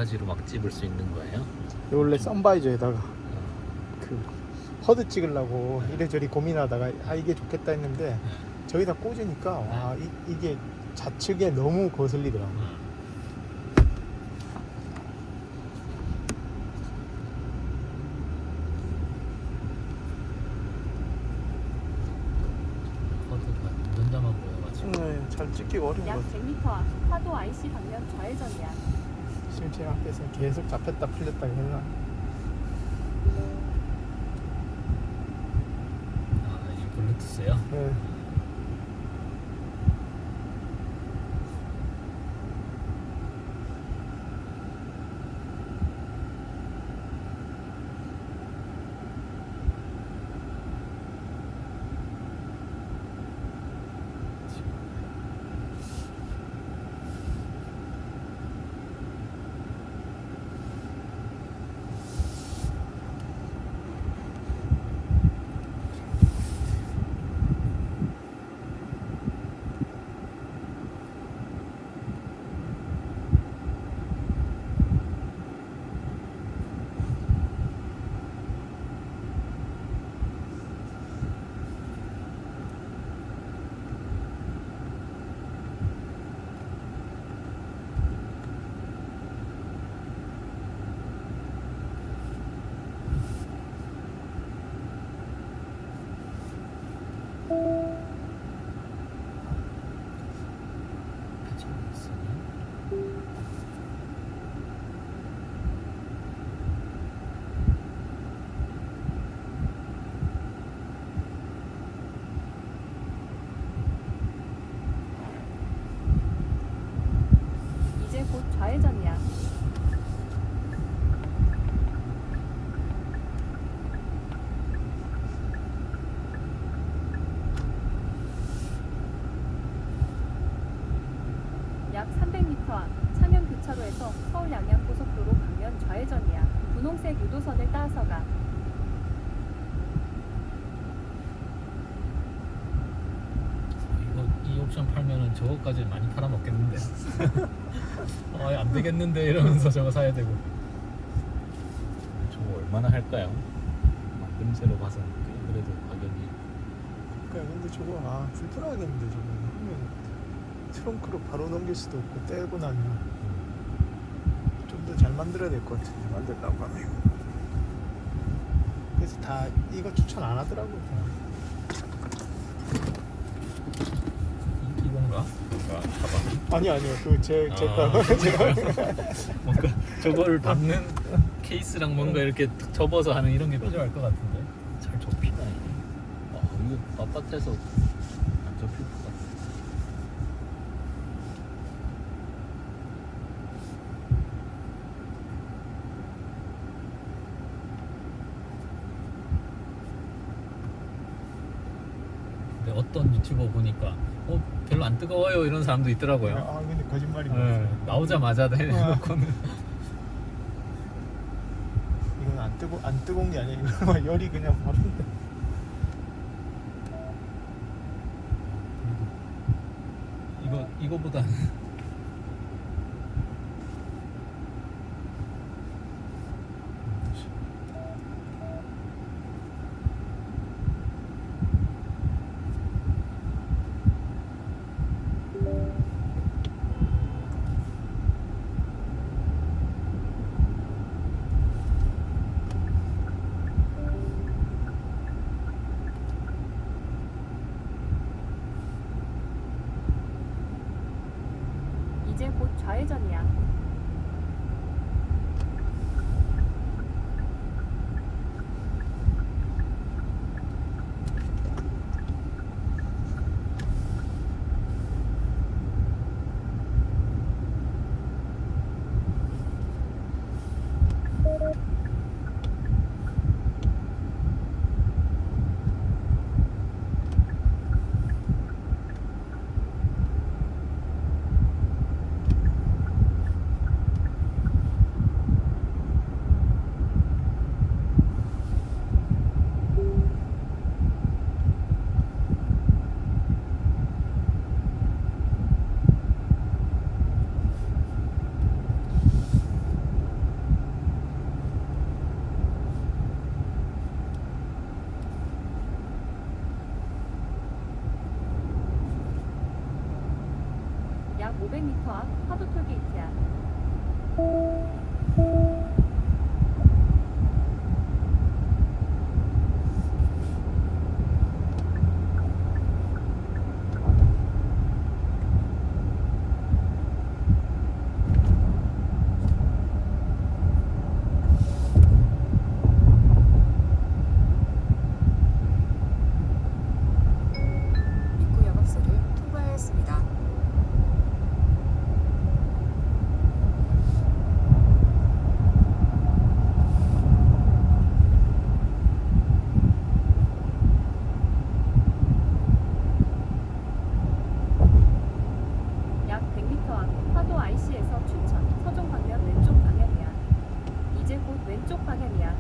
바지로 막 집을 수 있는 거예요? 이거 원래 선바이저에다가 그 허드 찍으려고 이래저래 고민하다가 아 이게 좋겠다 했는데 저기다 꽂으니까 와 이게 좌측에 너무 거슬리더라고요. 커드가 운전자만 보여가지고. 잘 찍기가 어려운 것 약 같아요. 100m 앞 파도 IC 방면 좌회전이야. 지금 제 앞에서 계속 잡혔다 풀렸다 해서 아, 이 블루투스요? 네. 이제 곧 좌회전이야. 약 300m 앞 창녕 교차로에서 서울 양양 고속도로 방면 좌회전이야. 분홍색 유도선을 따라서 가. 이 옵션 팔면은 저거까지 많이 팔아먹겠는데. 안 되겠는데 이러면서 저거 사야 되고. 저거 얼마나 할까요? 만듦새로 봐서는 그래도 가격이. 그러니까 근데 저거 불편하겠는데 저거 하면 트렁크로 바로 넘길 수도 없고 떼고 나면 좀 더 잘 만들어야 될 것 같은데 만들려고 하면 그래서 다 이거 추천 안 하더라고요. 이건가? 뭔가 가방. 아니요 그제가 제가 뭔가 저걸 담는 케이스랑 뭔가 이렇게 탁 접어서 하는 이런 게 필요할 것 같은데 잘 접히나 이게? 이거 빳빳해서 안 접힐 것 같아. 근데 어떤 유튜버 보니까 별로 안 뜨거워요 이런 사람도 있더라고요. 근데 거짓말인 것 네, 같아요. 나오자마자 해놓고는 이건 안 뜨거운 게 아니야. 이거 열이 그냥 바른데. 이거보다 이제 곧 좌회전이야. 300m 앞 파도 톨게이트야. 입구 영업소를 통과하였습니다. 약 100m 앞 파도 IC에서 춘천 서종 방면 왼쪽 방향이야. 이제 곧 왼쪽 방향이야.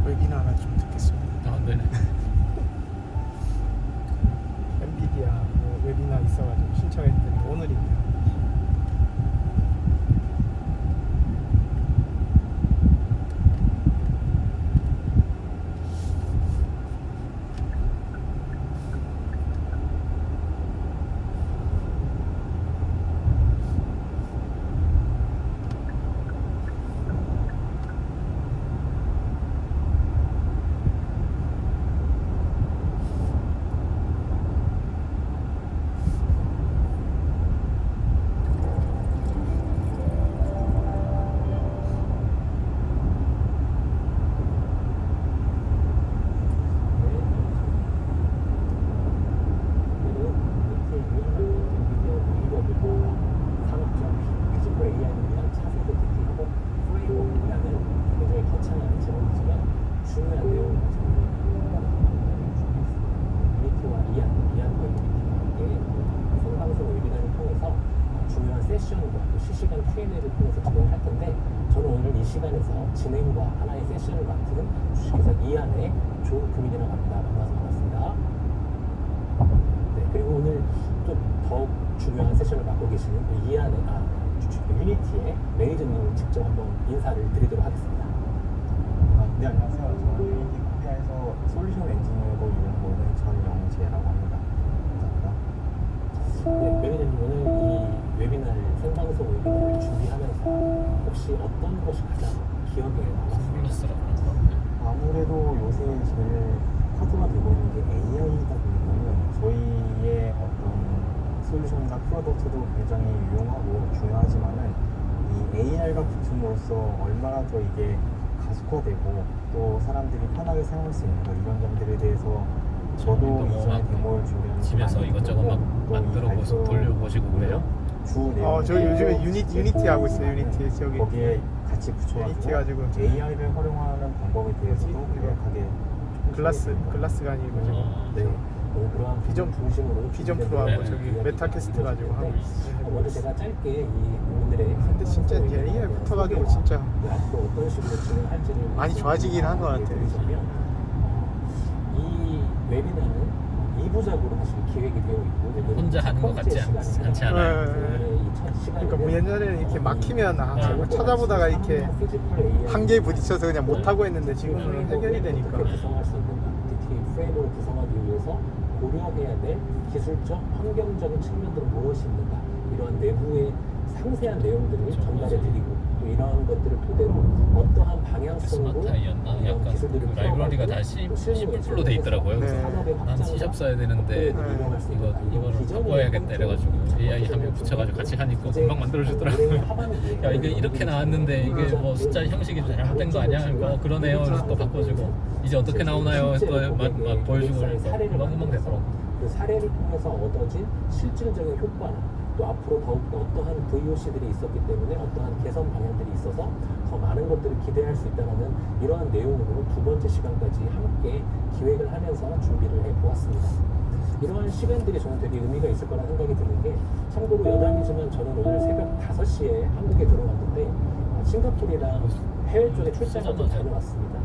웨비나 하나 좀 듣겠습니다. 아, 네네. 엔비디아 뭐 웨비나 있어가지고 신청했더니 오늘이네요. 세션과 또 실시간 Q&A를 통해서 진행을 할 텐데 저는 오늘 이 시간에서 진행과 하나의 세션을 맡은 주식회사 이한의 조금인이라고 합니다. 만나서 반갑습니다. 네, 그리고 오늘 좀 더욱 중요한 세션을 맡고 계시는 이한의 유니티의 매니저님을 직접 한번 인사를 드리도록 하겠습니다. 네, 안녕하세요. 저는 유니티 코리아에서 솔루션 엔지니어로 일하고 있는 전영재라고 합니다. 감사합니다. 네, 매니저님 오늘 이 웨비나를 생방송 웨비나를 준비하면서 혹시 어떤 것이 가장 기억에 남았습니까? 플러스라고 아무래도 요새 제일 화두가 되고 있는 게 AI이다 보니까는 저희의 어떤 솔루션이나 프로덕트도 굉장히 유용하고 중요하지만은 이 AI가 붙음으로써 얼마나 더 이게 가속화되고 또 사람들이 편하게 사용할 수 있는가 이런 점들에 대해서 저도 이전에 데모를 준비하는 집에서 이것저것 막 만들어 보고 돌려보시고 그래요? 주 내용. 저 요즘에 유니티 하고 있어요. 유니티 저기 거기에 같이 유니티 붙여가지고 가지고 AI를 활용하는 방법에 대해서도 뭐지? 명확하게 글라스가 아니고 저기 네, 오늘 그러한 비전 중심으로 비전 준비된 프로하고 네, 저기 이야기가 메타캐스트 가지고 하고 있어요. 먼저 제가 짧게 이 오늘의 근데 진짜 이제 AI 붙어가지고 진짜 앞으로 어떤 식으로 진행할지를 많이 좋아지긴 한것 같아요. 드리자면, 이 웨비나는 2부작으로 사실 기획이 되어 있고 혼자 하는 것 같지 않지 않아요? 그러니까 뭐 옛날에는 이렇게 막히면 뭐 찾아보다가 이렇게 한계에 부딪혀서 그냥 못 하고 했는데 지금은 해결이 되니까. 구성할 수 있는 DTA 프레임을 구성하기 위해서 고려해야 될 기술적, 환경적인 측면들은 무엇이 있는가 이러한 내부의 상세한 내용들을 전달해드리고 또 이러한 것들을 토대로 어떠한 방향성으로 스마트아이였나? 이런 약간 기술들을 그 라이브러리가 다 C++로 돼 있더라고요. 네. 난 C# 써야 되는데 이거를 바꿔야겠다 이래가지고 AI 한 명 붙여가지고 같이 하니까 금방 만들어주더라고요. 야 이게 이렇게 나왔는데 이게 뭐 숫자 형식이 잘못된 거 아니야? 그러네요. 그래서 또 바꿔주고 이제 어떻게 나오나요? 또 막 보여주고 금방 되더라고. 그 사례를 통해서 얻어진 실질적인 효과나 또 앞으로 더욱더 어떠한 VOC들이 있었기 때문에 어떠한 개선 방향들이 있어서 더 많은 것들을 기대할 수 있다는 이러한 내용으로 두 번째 시간까지 함께 기획을 하면서 준비를 해보았습니다. 이러한 시간들이 저는 되게 의미가 있을 거라 생각이 드는 게 참고로 여담이지만 저는 오늘 새벽 5시에 한국에 들어왔는데 싱가포르랑 해외 쪽에 출장을 좀 다녀왔습니다.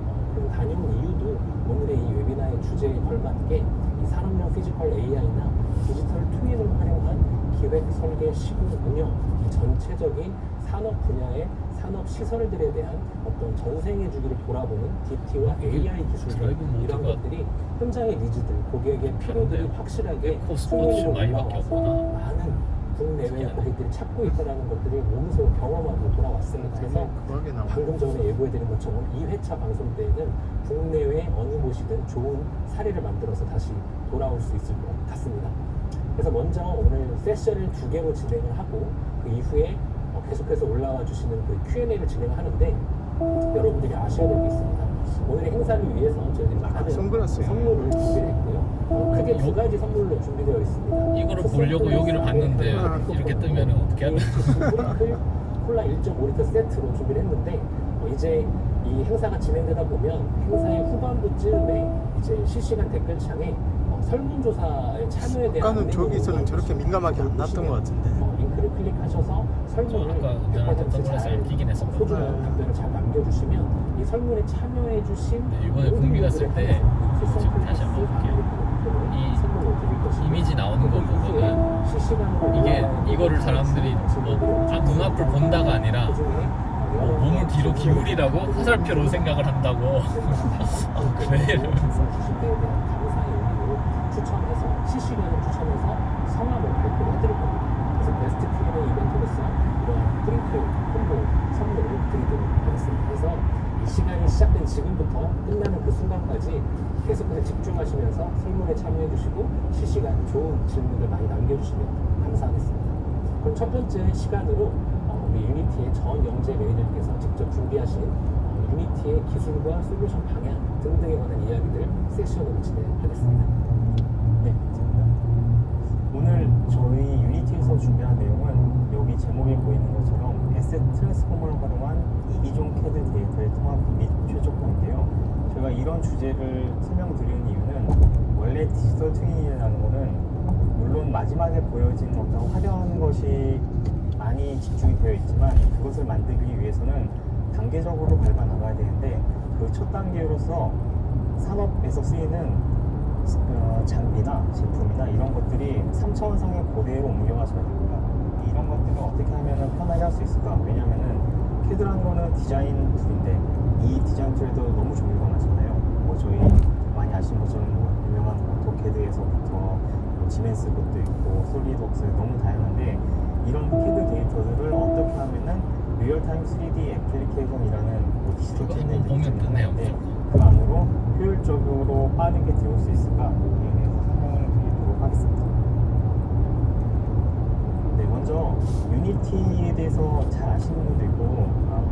다녀온 이유도 오늘의 이 웨비나의 주제에 걸맞게 이 산업용 피지컬 AI나 디지털 트윈을 활용한 기획, 설계, 시공, 운영 이 전체적인 산업 분야의 산업 시설들에 대한 어떤 전생의 주기를 돌아보는 DT와 AI 기술들 드라이브 이런 모드가 것들이 현장의 니즈들, 고객의 필요들이 확실하게 에코스포츠 수요로 많이밖에 올라와서 없구나. 많은 국내외 특이하네. 고객들이 찾고 있다는 것들을 몸소 경험하고 돌아왔습니다. 그래서 그러게 나오네. 방금 전에 예고해드린 것처럼 2회차 방송 때에는 국내외 어느 곳이든 좋은 사례를 만들어서 다시 돌아올 수 있을 것 같습니다. 그래서 먼저 오늘 세션을 2개로 진행을 하고 그 이후에 계속해서 올라와 주시는 그 Q&A를 진행하는데 여러분들이 아셔야 될 게 있습니다. 오늘의 행사를 위해서 저희들이 많은 선글라스예요. 선물을 준비했고요. 크게 두 가지 선물로 준비되어 있습니다. 이거를 보려고 여기를 봤는데 이렇게 뜨면 어떻게 하나? 콜라 1.5리터 세트로 준비를 했는데 이제 이 행사가 진행되다 보면 행사의 후반부쯤에 이제 실시간 댓글창에 설문조사에 참여에 대한 아까는 저기서는 저렇게 민감하게 안 났던 것 같은데. 링크를 클릭하셔서 설문을 아까 내한테 100% 선글라스를 끼긴 했었거든. 소중한 네. 답변을 잘 남겨주시면 이 설문에 참여해주신 네, 이번에 북미 갔을 때 지금 다시 한번 볼게요. 이 선물을 드릴 것이고 이미지 나오는 거 보면은 실시간으로 이게 이거를 사람들이 눈앞을 본다가 아니라 몸을 뒤로 기울이라고 화살표로 생각을 한다고. 아, 그래? 이러면서. 주식에 대한 감사의 의미로 추첨해서 실시간으로 추첨해서 성함을 발표를 해드릴 겁니다. 그래서 베스트 Q&A 이벤트로서 이런 프린트 콤보 선물을 드리도록 하겠습니다. 그래서 이 시간이 시작된 지금부터 끝나는 그 순간까지 계속해서 집중하시면서 설문에 참여해주시고 실시간 좋은 질문들 많이 남겨주시면 감사하겠습니다. 그럼 첫 번째 시간으로 우리 유니티의 전영재 매니저님께서 직접 준비하신 유니티의 기술과 솔루션 방향 등등에 관한 이야기들 세션으로 진행하겠습니다. 네, 감사합니다. 오늘 저희 유니티에서 준비한 내용은 여기 제목에 보이는 것처럼 에셋 트랜스포머를 활용한 이기종 캐드 데이터의 통합 및 최적화인데요. 제가 이런 주제를 설명드리는 이유는 원래 디지털 트윈이라는 거는 물론 마지막에 보여지는 어떤 화려한 것이 많이 집중이 되어 있지만 그것을 만들기 위해서는 단계적으로 밟아 나가야 되는데 그 첫 단계로서 산업에서 쓰이는 장비나 제품이나 이런 것들이 3차원상에 그대로 옮겨가져야 됩니다. 이런 것들을 어떻게 하면 편하게 할 수 있을까? 왜냐면은 캐드라는 거는 디자인 툴인데 이 디자인 툴에도 너무 종류가 많잖아요. 뭐 저희 많이 아시는 것처럼 뭐 유명한 오토캐드에서부터 지멘스 것도 있고 솔리드웍스 너무 다양한데 이런 캐드 데이터들을 어떻게 하면은 리얼타임 3D 애플리케이션이라는 뭐 디지털 이거 트윈 한번 보면 뜨네요. 그 안으로 효율적으로 빠르게 들어올 수 있을까에 대해서 설명을 드리도록 하겠습니다. 네, 먼저 유니티에 대해서 잘 아시는 분도 있고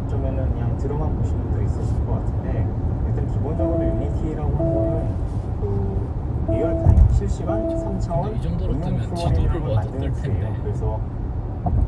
어쩌면은 그냥 들어만 보신 분도 있으실 것 같은데 일단 기본적으로 유니티라고 하는 거는 그 리얼타임 실시간 3차원 이 정도로 응용 뜨면 프로그램을 지도를 모아도 만드는 뜰 텐데. 툴이에요. 그래서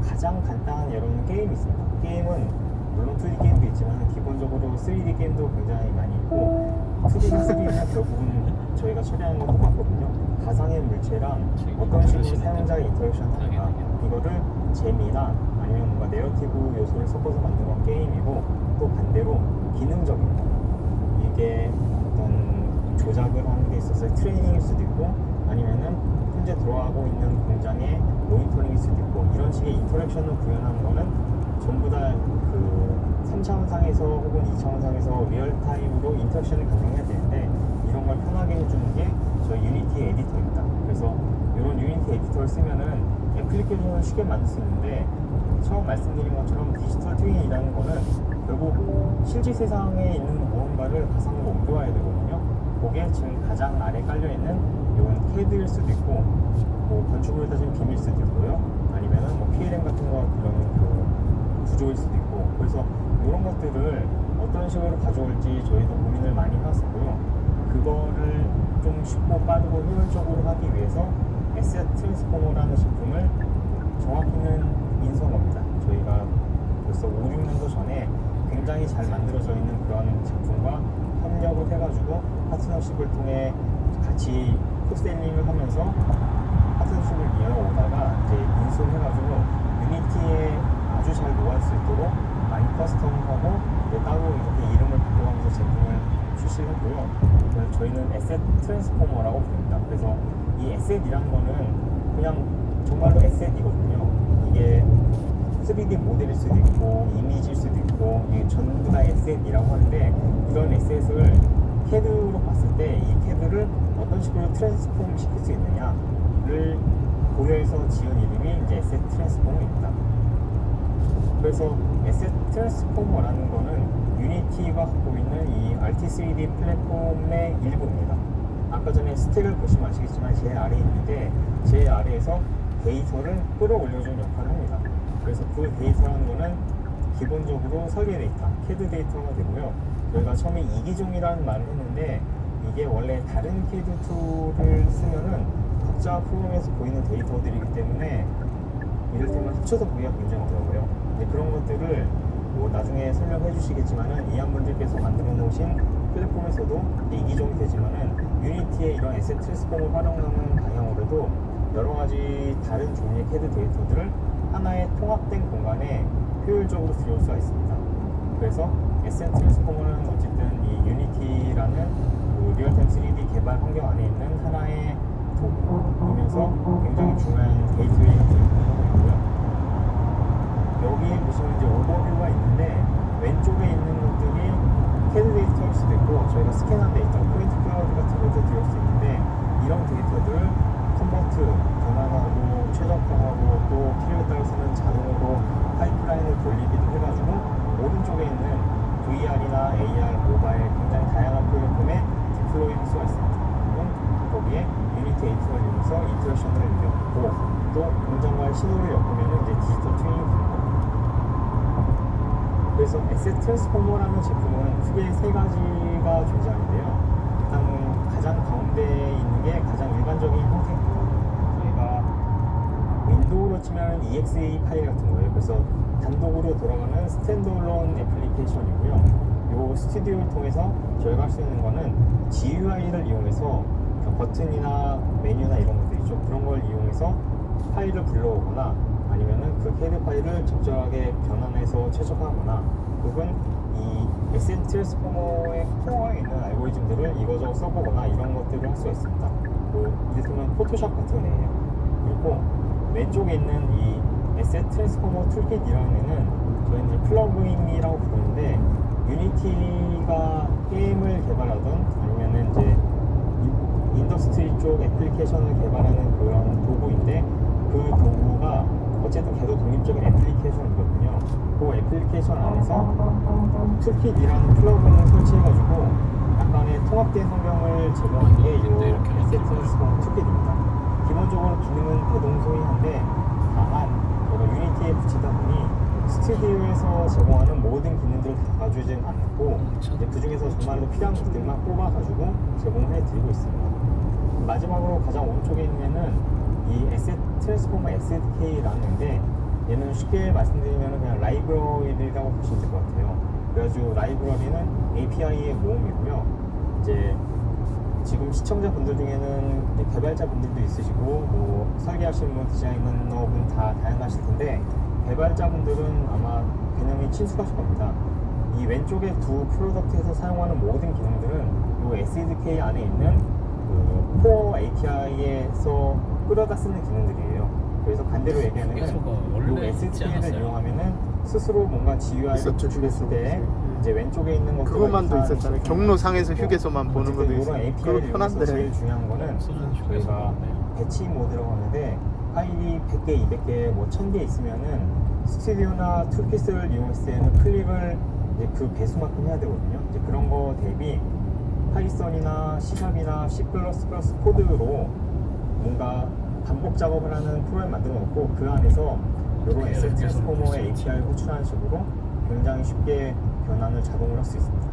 가장 간단한 여러분 게임이 있습니다. 게임은 물론 2D 게임도 있지만 기본적으로 3D 게임도 굉장히 많이 있고 2D, 3D는 결국은 저희가 처리하는 건 똑같거든요. 가상의 물체랑 어떤 식으로 사용자의 인터랙션 하는가 이거를 재미나 아니면 뭔가 내러티브 요소를 섞어서 만든 건 게임이고 또 반대로 기능적인 거 이게 어떤 조작을 하는 데 있어서 트레이닝일 수도 있고 아니면은 현재 돌아가고 있는 공장의 모니터링일 수도 있고 이런 식의 인터랙션을 구현하는 거는 전부 다 그 3차원상에서 혹은 2차원상에서 리얼타임으로 인터랙션이 가능해야 되는데 이런 걸 편하게 해주는 게 저희 유니티 에디터입니다. 그래서 이런 유니티 에디터를 쓰면은 애플리케이션을 쉽게 만들 수 있는데 처음 말씀드린 것처럼 디지털 트윈이라는 거는 결국 실제 세상에 있는 무언가를 가상으로 옮겨와야 되거든요. 그게 지금 가장 아래 깔려있는 이건 캐드일 수도 있고 뭐 건축물을 따지면 빔일 수도 있고요. 아니면은 뭐 PLM 같은 거 그런 그 구조일 수도 있고 그래서 이런 것들을 어떤 식으로 가져올지 저희도 고민을 많이 해왔었고요. 그거를 좀 쉽고 빠르고 효율적으로 하기 위해서 에셋 트랜스포머라는 제품을 정확히는 인수한 저희가 벌써 5, 6년도 전에 굉장히 잘 만들어져 있는 그런 제품과 협력을 해가지고 파트너십을 통해 같이 코셀링을 하면서 파트너십을 이어오다가 이제 인수를 해가지고 유니티에 아주 잘 녹을 수 있도록 많이 커스텀하고 따로 이렇게 이름을 바꿔가면서 제품을 출시를 했고요. 그래서 저희는 에셋 트랜스포머라고 부릅니다. 그래서 이 에셋이라는 거는 그냥 정말로 에셋이거든요. 이게 3D 모델일 수도 있고 이미지일 수도 있고 이게 전부 다 에셋이라고 하는데, 이런 에셋을 CAD로 봤을 때 이 CAD를 어떤 식으로 트랜스폼 시킬 수 있느냐를 고려해서 지은 이름이 이제 에셋 트랜스포머입니다. 그래서 에셋 트랜스포머라는 거는 유니티가 갖고 있는 이 RT3D 플랫폼의 일부입니다. 아까 전에 스택을 보시면 아시겠지만 제 아래에 있는데, 제 아래에서 데이터를 끌어올려주는 역할을 합니다. 그래서 그 데이터라는 거는 기본적으로 설계 데이터, CAD 데이터가 되고요. 저희가 처음에 이기종이라는 말을 했는데, 이게 원래 다른 CAD 툴을 쓰면은 각자 프로그램에서 보이는 데이터들이기 때문에 이를테면 합쳐서 보기가 굉장히 어려워요. 근데 그런 것들을 뭐 나중에 설명해 주시겠지만은 이한분들께서 만들어 놓으신 플랫폼에서도 이기종이 되지만은 유니티의 이런 에셋 트랜스폼을 활용하는 방향으로도 여러 가지 다른 종류의 CAD 데이터들을 하나의 통합된 공간에 효율적으로 들여올 수가 있습니다. 그래서 에셋 트랜스포머는 어쨌든 이 유니티라는 그 리얼타임 3D 개발 환경 안에 있는 하나의 도구이면서 굉장히 중요한 게이트웨이 같은 도구이고요. 여기에 보시면 이제 오버뷰가 있는데, 왼쪽에 있는 것들이 CAD 데이터일 수도 있고 저희가 스캔한 데이터, 포인트 클라우드 같은 것도 들어올 수 있는데, 이런 데이터들을 컨버트, 변환하고 최적화하고 또 필요에 따라서는 자동으로 파이프라인을 돌리기도 해가지고 오른쪽에 있는 VR이나 AR, 모바일 굉장히 다양한 플랫폼에 디플로이 할 수가 있습니다. 그럼 거기에 유니티 에이트를 이용해서 이터레이션을 넣고 또 공장과의 신호를 엮으면 이제 디지털 트윈이 되는 겁니다. 그래서 에셋 트랜스포머라는 제품은 크게 세 가지가 존재하는데요. 일단 가장 가운데에 있는 게 가장 일반적인 형태입니다. 저희가 윈도우로 치면 EXE 파일 같은 거예요. 그래서 단독으로 돌아가는 스탠드얼론 애플리케이션이고요. 이 스튜디오를 통해서 저희가 할 수 있는 거는 GUI를 이용해서 버튼이나 메뉴나 이런 것들 있죠. 그런 걸 이용해서 파일을 불러오거나 아니면은 그 CAD 파일을 적절하게 변환해서 최적화하거나, 혹은 이 에셋 트랜스포머의 코어에 있는 알고리즘들을 이거저거 써보거나 이런 것들을 할 수가 있습니다. 이를테면 포토샵 같은 애예요. 그리고 왼쪽에 있는 이 에셋 트랜스포머 툴킷이라는 애는 저희는 이제 플러그인이라고 부르는데, 유니티가 게임을 개발하던 아니면은 이제 인더스트리 쪽 애플리케이션을 개발하는 그런 도구인데, 그 도구가 어쨌든 걔도 독립적인 애플리케이션이거든요. 그 애플리케이션 안에서 툴킷이라는 플러그인을 설치해가지고 약간의 통합된 환경을 제공하는 게 이 에셋 트랜스포머 툴킷입니다. 기본적으로 기능은 대동소이한데, 다만 제가 유니티에 붙이다 보니 스튜디오에서 제공하는 모든 기능들을 다 가져오지는 않고 그 중에서 정말로 필요한 것들만 뽑아가지고 제공을 해드리고 있습니다. 마지막으로 가장 오른쪽에 있는 애는 이 에셋 트랜스포머 SDK라는 건데, 얘는 쉽게 말씀드리면 그냥 라이브러리라고 보시면 될 것 같아요. 그래가지고 라이브러리는 API의 모음이고요. 이제 지금 시청자분들 중에는 개발자분들도 있으시고 뭐 설계하시는 분, 디자이너분 다 다양하실 텐데, 개발자분들은 아마 개념이 친숙하실 겁니다. 이 왼쪽에 두 프로덕트에서 사용하는 모든 기능들은 이 SDK 안에 있는 그 코어 API에서 끌어다 쓰는 기능들이에요. 그래서 반대로 얘기하면 이 SDK를 이용하면은 스스로 뭔가 GUI를 구축했을 때 이제 왼쪽에 있는 것들, 그것만도 있었잖아요. 경로상에서 휴게소만 보는 것도 있어요. API를 그거 이용해서 편한데. 제일 중요한 거는 저희가 배치 모드라고 하는데, 파일이 100개, 200개, 뭐 1000개 있으면은 스튜디오나 툴킷을 이용했을 때는 클릭을 이제 그 배수만큼 해야 되거든요. 이제 그런 거 대비 파이썬이나 C샵이나 C++ 코드로 뭔가 반복 작업을 하는 프로그램 만들어 놓고 그 안에서 이런 에셋 트랜스포머의 API를 호출하는 식으로 굉장히 쉽게 변환을 자동으로 할 수 있습니다.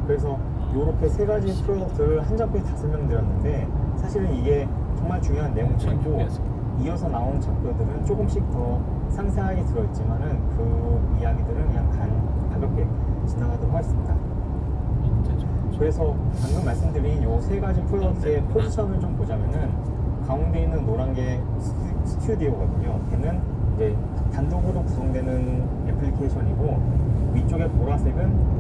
그래서 이렇게 세 가지 프로덕트를 한 장표에 다 설명드렸는데, 사실은 이게 정말 중요한 내용들이고 이어서 나온 장표들은 조금씩 더 상세하게 들어있지만은 그 이야기들은 그냥 가볍게 지나가도록 하겠습니다. 그래서 방금 말씀드린 이 세 가지 프로덕트의 포지션을 좀 보자면은, 가운데 있는 노란 게 스튜디오거든요. 걔는 이제 단독으로 구성되는 애플리케이션이고, 위쪽에 보라색은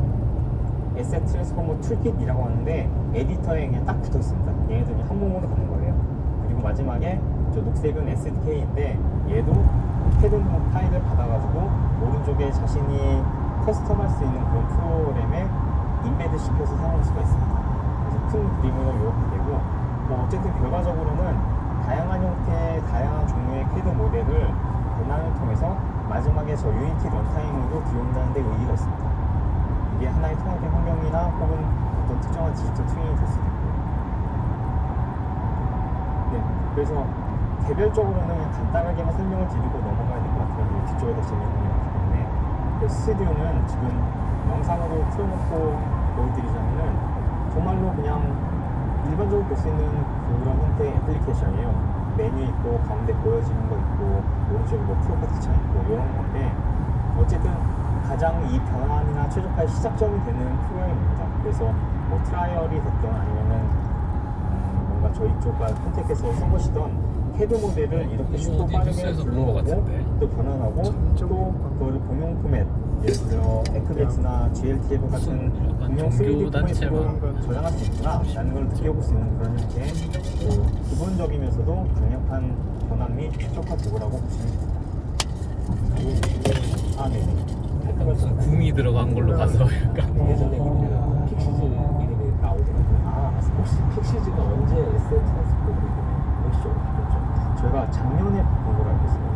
에셋 트랜스포머 툴킷이라고 하는데 에디터에 그냥 딱 붙어 있습니다. 얘네들이 한 몸으로 가는 거예요. 그리고 마지막에 저 녹색은 SDK인데 얘도 패드 파일을 받아가지고 오른쪽에 자신이 커스텀할 수 있는 그런 프로그램에 인베드 시켜서 사용할 수가 있습니다. 그래서 큰 그림으로 이렇게 되고 뭐 어쨌든 결과적으로는 다양한 형태의 다양한 종류의 패드 모델을 변환을 통해서 마지막에 저 유니티 런타임으로 들여온다는 데 의의가 있습니다. 이게 하나의 통합의 환경이나 혹은 어떤 특정한 디지털 튜닝이 될 수도 있고. 네, 그래서 개별적으로는 그냥 간단하게만 설명을 드리고 넘어가야 될 것 같아요. 뒤쪽에 더 재밌는 게 많기 때문에. 그래서 스튜디오는 지금 영상으로 틀어놓고 보여드리자면은 정말로 그냥 일반적으로 볼 수 있는 그런 형태의 애플리케이션이에요. 메뉴 있고 가운데 보여지는 거 있고 오른쪽에 뭐 프로퍼티 창 있고 이런 건데 어쨌든 가장 이 변환이나 최적화의 시작점이 되는 프로그램입니다. 그래서 뭐 트라이얼이 됐든 아니면은 뭔가 저희 쪽과 컨택해서 써보시던 패드 모델을 이렇게 쉽고 어디 빠르게 뉴스에서 본것 불러오고 같은데. 또 변환하고 또 그거를 공용 포맷 예를 들어 에크백스나 GLTF 같은 약간 공용 3D 종교단체만 포맷으로 저장할 수 있구나 라는 걸 느껴볼 수 있는 그런 형태의 기본적이면서도 강력한 변환 및 최적화 도구라고 보시면 됩니다. 네네. 무슨 궁이 들어간 걸로 봐서 약간 예전에 그 픽시즈 이름이 나오더라고요. 아 맞습니다. 혹시 픽시즈가 언제 에셋 트랜스포머로 공식적으로 바뀌었죠? 저희가 작년에 바꾼 걸로 알고 있습니다.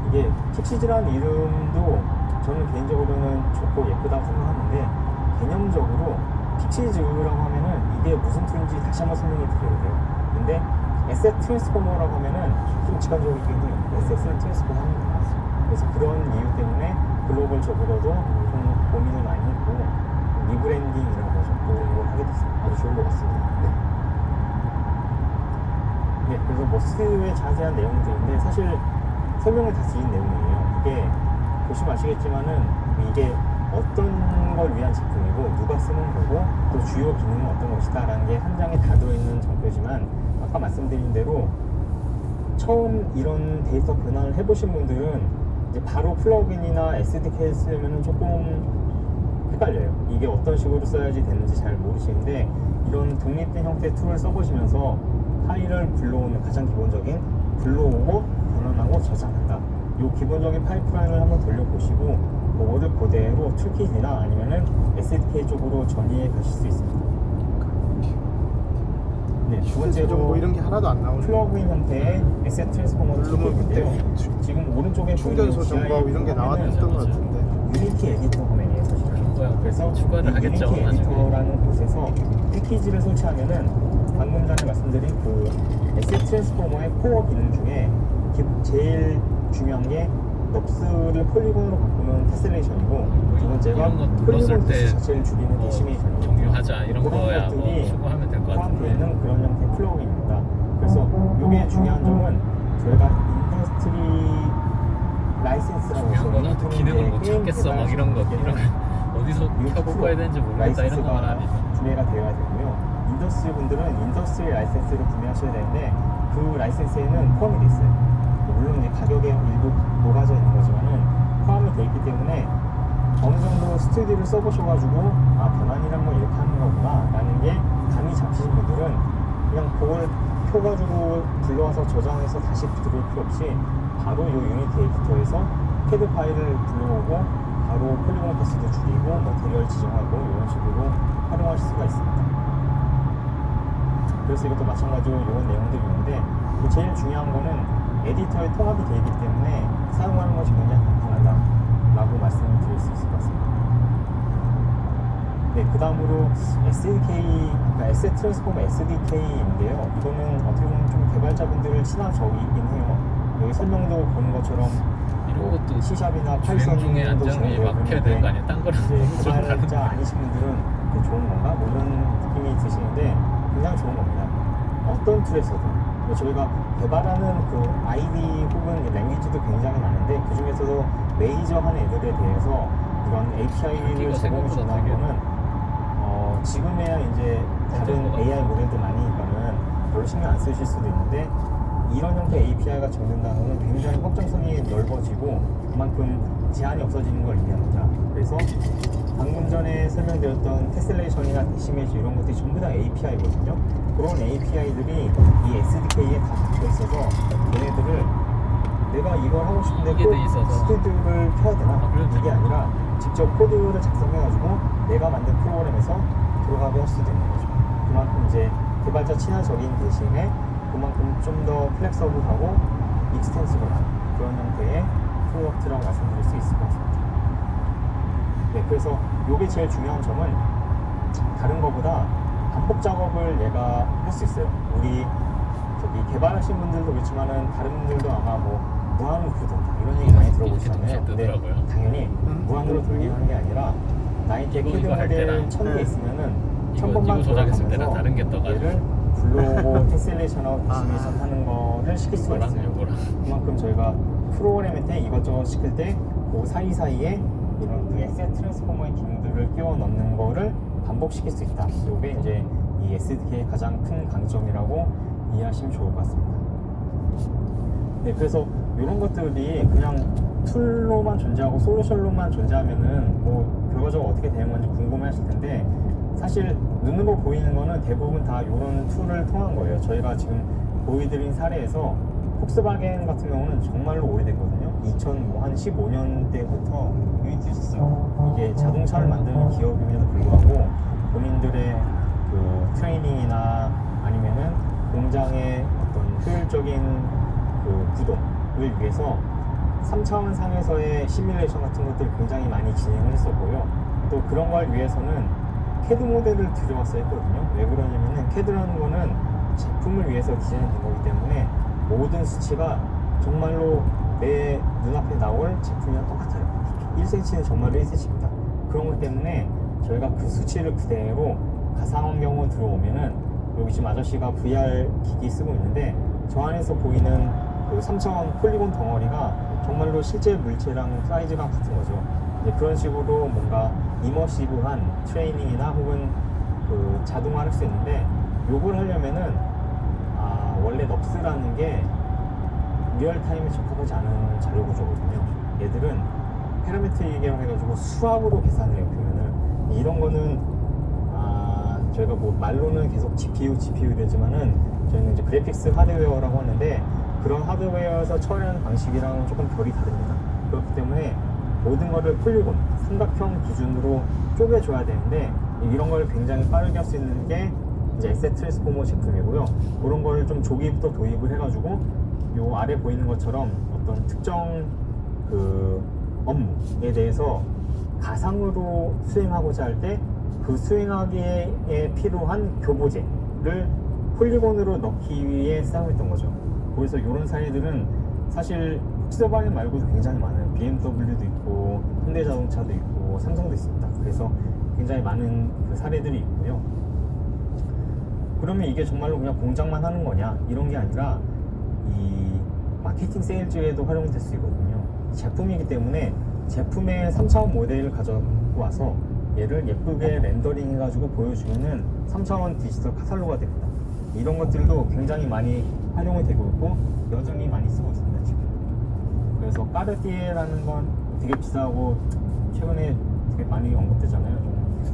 이게 픽시즈라는 이름도 저는 개인적으로는 좋고 예쁘다고 생각하는데 개념적으로 픽시즈라고 하면은 이게 무슨 툴인지 다시 한번 설명을 드려야 돼요. 근데 에셋 트랜스포머라고 하면은 좀 직관적으로 얘기해요. 에셋 트랜스포머 하는 거 나왔어요. 그래서 그런 이유 때문에 글로벌적으로도 좀 고민을 많이 했고 리브랜딩이라고 하죠. 그걸 하게 됐습니다. 아주 좋은 것 같습니다. 네, 그래서 뭐 스튜디오의 자세한 내용들인데 사실 설명을 다 드린 내용이에요. 이게 보시면 아시겠지만은 이게 어떤 걸 위한 제품이고 누가 쓰는 거고 또 주요 기능은 어떤 것이다 라는 게 한 장에 다 들어있는 정표지만 아까 말씀드린 대로 처음 이런 데이터 변환을 해보신 분들은 이제 바로 플러그인이나 SDK를 쓰려면 조금 헷갈려요. 이게 어떤 식으로 써야지 되는지 잘 모르시는데 이런 독립된 형태의 툴을 써보시면서 파일을 불러오는 가장 기본적인 불러오고 변환하고 저장한다. 이 기본적인 파이프라인을 한번 돌려보시고 그거를 그대로 툴킷이나 아니면은 SDK 쪽으로 전이해 가실 수 있습니다. 네, 두 번째로 뭐 이런 게 하나도 안 나오네. 플러그인 형태의 에셋 트랜스포머를 누르면 툴킷인데요. 그때 지금 오른쪽에 충전소 보이는 정보하고 이런 게 나왔던 것 같은데. 유니티 에디터 화면이에요, 사실은. 뭐야, 그래서 추가를 이 하겠죠, 유니티 나중에. 에디터라는 곳에서 패키지를 설치하면은 방금 전에 말씀드린 그 에셋 트랜스포머의 코어 기능 중에 제일 중요한 게 넙스를 폴리곤으로 바꾸는 테셀레이션이고 두 번째가 이런 거 눌렀을 폴리곤 때 수 자체를 줄이는 데시메이션이에요. 정리하자 이런 그런 거야 뭐 것들이 추가하면 될 것 포함되어 같은데. 있는 그런 형태의 플러그인입니다. 그래서 이게 중요한 점은 저희가 인더스트리 라이센스라고 해서 중요한 건 또 기능을 못 찾겠어 막 이런 거 이런 어디서 켜고 꺼야 되는지 모르겠다 이런 것만 아니면 구매가 되어야 되고요. 인더스트리 분들은 인더스트리 라이센스를 구매하셔야 되는데 그 라이센스에는 포함이 돼 있어요. 물론 이제 가격에 일부 녹아져 있는 거지만은 포함이 돼 있기 때문에 어느 정도 스튜디오를 써보셔가지고 아 변환이란 건 이렇게 하는 거구나 라는 게 감이 잡히신 분들은 그냥 그걸 켜가지고 불러와서 저장해서 다시 들어올 필요 없이 바로 이 유니티 에디터에서 패드 파일을 불러오고 바로 폴리곤 개수도 줄이고 머티리얼 지정하고 이런 식으로 활용하실 수가 있습니다. 그래서 이것도 마찬가지로 이런 내용들이 있는데 제일 중요한 거는 에디터에 통합이 되어 있기 때문에 사용하는 것이 굉장히 간편하다 라고 말씀을 드릴 수 있을 것 같습니다. 네, 그 다음으로 SDK, 그러니까 에셋 트랜스포머 SDK인데요. 이거는 어떻게 보면 좀 개발자분들 친한 적이긴 해요. 여기 설명도 보는 것처럼 이런 것도 C샵이나 주행 중에 파이썬도 안전에 막혀야 되는 거 아니야? 딴 거랑 이제 좀 다른 개발자 아니신 분들은 이게 좋은 건가? 뭐 이런 느낌이 드시는데 굉장히 좋은 겁니다. 어떤 툴에서도 저희가 개발하는 그 아이디 혹은 랭귀지도 굉장히 많은데 그 중에서도 메이저한 애들에 대해서 이런 API를 크기가 제공해 생각보다 준다는 되게 거는 지금에야 이제 다른 것 AI 모델도 많으니까는 별로 신경 안 쓰실 수도 있는데 이런 형태의 API가 적용된다는 것은 굉장히 확장성이 넓어지고 그만큼 제한이 없어지는 걸 의미합니다. 그래서 방금 전에 설명드렸던 테슬레이션이나 데시메이션 이런 것들이 전부 다 API거든요. 그런 API들이 이 SDK에 다 붙여 있어서 얘네들을 내가 이걸 하고 싶은데 이게 꼭 돼 있어서. 스튜디오를 켜야 되나? 아, 그렇죠. 이게 아니라 직접 코드를 작성해가지고 내가 만든 프로그램에서 들어가게 할 수도 있는 거죠. 그만큼 이제 개발자 친화적인 대신에 그만큼 좀 더 플렉서블하고 익스텐시블한 그런 형태의 프로덕트라고 말씀드릴 수 있을 것 같습니다. 네, 그래서 이게 제일 중요한 점은 다른 거보다 반복 작업을 얘가 할 수 있어요. 우리 저기 개발하신 분들도 그렇지만은 다른 분들도 아마 뭐 무한으로 돌린다 이런 얘기 많이 들어보시잖아요. 근데 뜨더라고요. 당연히 무한으로 돌리는 게 아니라 나이테 이거 캐드 할 때랑 모델 1000개 있으면은 이거 1000번만 조작했을 때랑 돌아가면서 다른 게 떠가지고. 얘를 불러오고 테슬레이션하고 디스미션 하는 거를 시킬 수가 이거랑 있어요. 이거랑. 그만큼 저희가 프로그램한테 이것저것 시킬 때 그 사이사이에 이런 그 에셋 트랜스포머의 기능들을 끼워 넣는 거를 반복시킬 수 있다. 이게 이제 이 SDK의 가장 큰 강점이라고 이해하시면 좋을 것 같습니다. 네, 그래서 이런 것들이 그냥 툴로만 존재하고 솔루션로만 존재하면은 뭐 결과적으로 어떻게 되는 건지 궁금해 하실 텐데 사실 눈으로 보이는 거는 대부분 다 이런 툴을 통한 거예요. 저희가 지금 보여드린 사례에서 폭스바겐 같은 경우는 정말로 오래됐거든요. 2015년대부터 유니티 있었어요. 이게 자동차를 만드는 기업임에도 불구하고 본인들의 그 트레이닝이나 아니면은 공장의 어떤 효율적인 그 구동을 위해서 3차원 상에서의 시뮬레이션 같은 것들을 굉장히 많이 진행을 했었고요. 또 그런 걸 위해서는 CAD 모델을 들여왔어야 했거든요. 왜 그러냐면은 CAD라는 거는 제품을 위해서 디자인된 거기 때문에 모든 수치가 정말로 내 눈앞에 나올 제품이랑 똑같아요. 1cm는 정말로 1cm입니다. 그런 것 때문에 저희가 그 수치를 그대로 가상환경으로 들어오면은 여기 지금 아저씨가 VR 기기 쓰고 있는데 저 안에서 보이는 그 3차원 폴리곤 덩어리가 정말로 실제 물체랑 사이즈가 같은 거죠. 이제 그런 식으로 뭔가 이머시브한 트레이닝이나 혹은 그 자동화를 할 수 있는데 요걸 하려면은 원래 넙스라는 게 리얼타임에 적합하지 않은 자료 구조거든요. 얘들은 파라메트릭이라고 해가지고 수학으로 계산을 해요, 표현을. 이런 거는 저희가 뭐 말로는 계속 GPU 이러지만은 저희는 이제 그래픽스 하드웨어라고 하는데 그런 하드웨어에서 처리하는 방식이랑 조금 결이 다릅니다. 그렇기 때문에 모든 거를 폴리곤, 삼각형 기준으로 쪼개줘야 되는데 이런 걸 굉장히 빠르게 할 수 있는 게 이제 에셋 트랜스포머 제품이고요. 그런 거를 좀 조기부터 도입을 해가지고 요 아래 보이는 것처럼 어떤 특정 그 업무에 대해서 가상으로 수행하고자 할 때 그 수행하기에 필요한 교보제를 폴리곤으로 넣기 위해 사용했던 거죠. 그래서 이런 사례들은 사실 폭스바겐 말고도 굉장히 많아요. BMW도 있고 현대자동차도 있고 삼성도 있습니다. 그래서 굉장히 많은 그 사례들이 있고요. 그러면 이게 정말로 그냥 공장만 하는 거냐 이런 게 아니라 이 마케팅 세일즈에도 활용될 수 있거든요. 제품이기 때문에 제품의 3차원 모델을 가져고 와서 얘를 예쁘게 렌더링 해가지고 보여주면은 3차원 디지털 카탈로그가 됩니다. 이런 것들도 굉장히 많이 활용이 되고 있고 여전히 많이 쓰고 있습니다 지금. 그래서 까르띠에라는 건 되게 비싸고 최근에 되게 많이 언급되잖아요.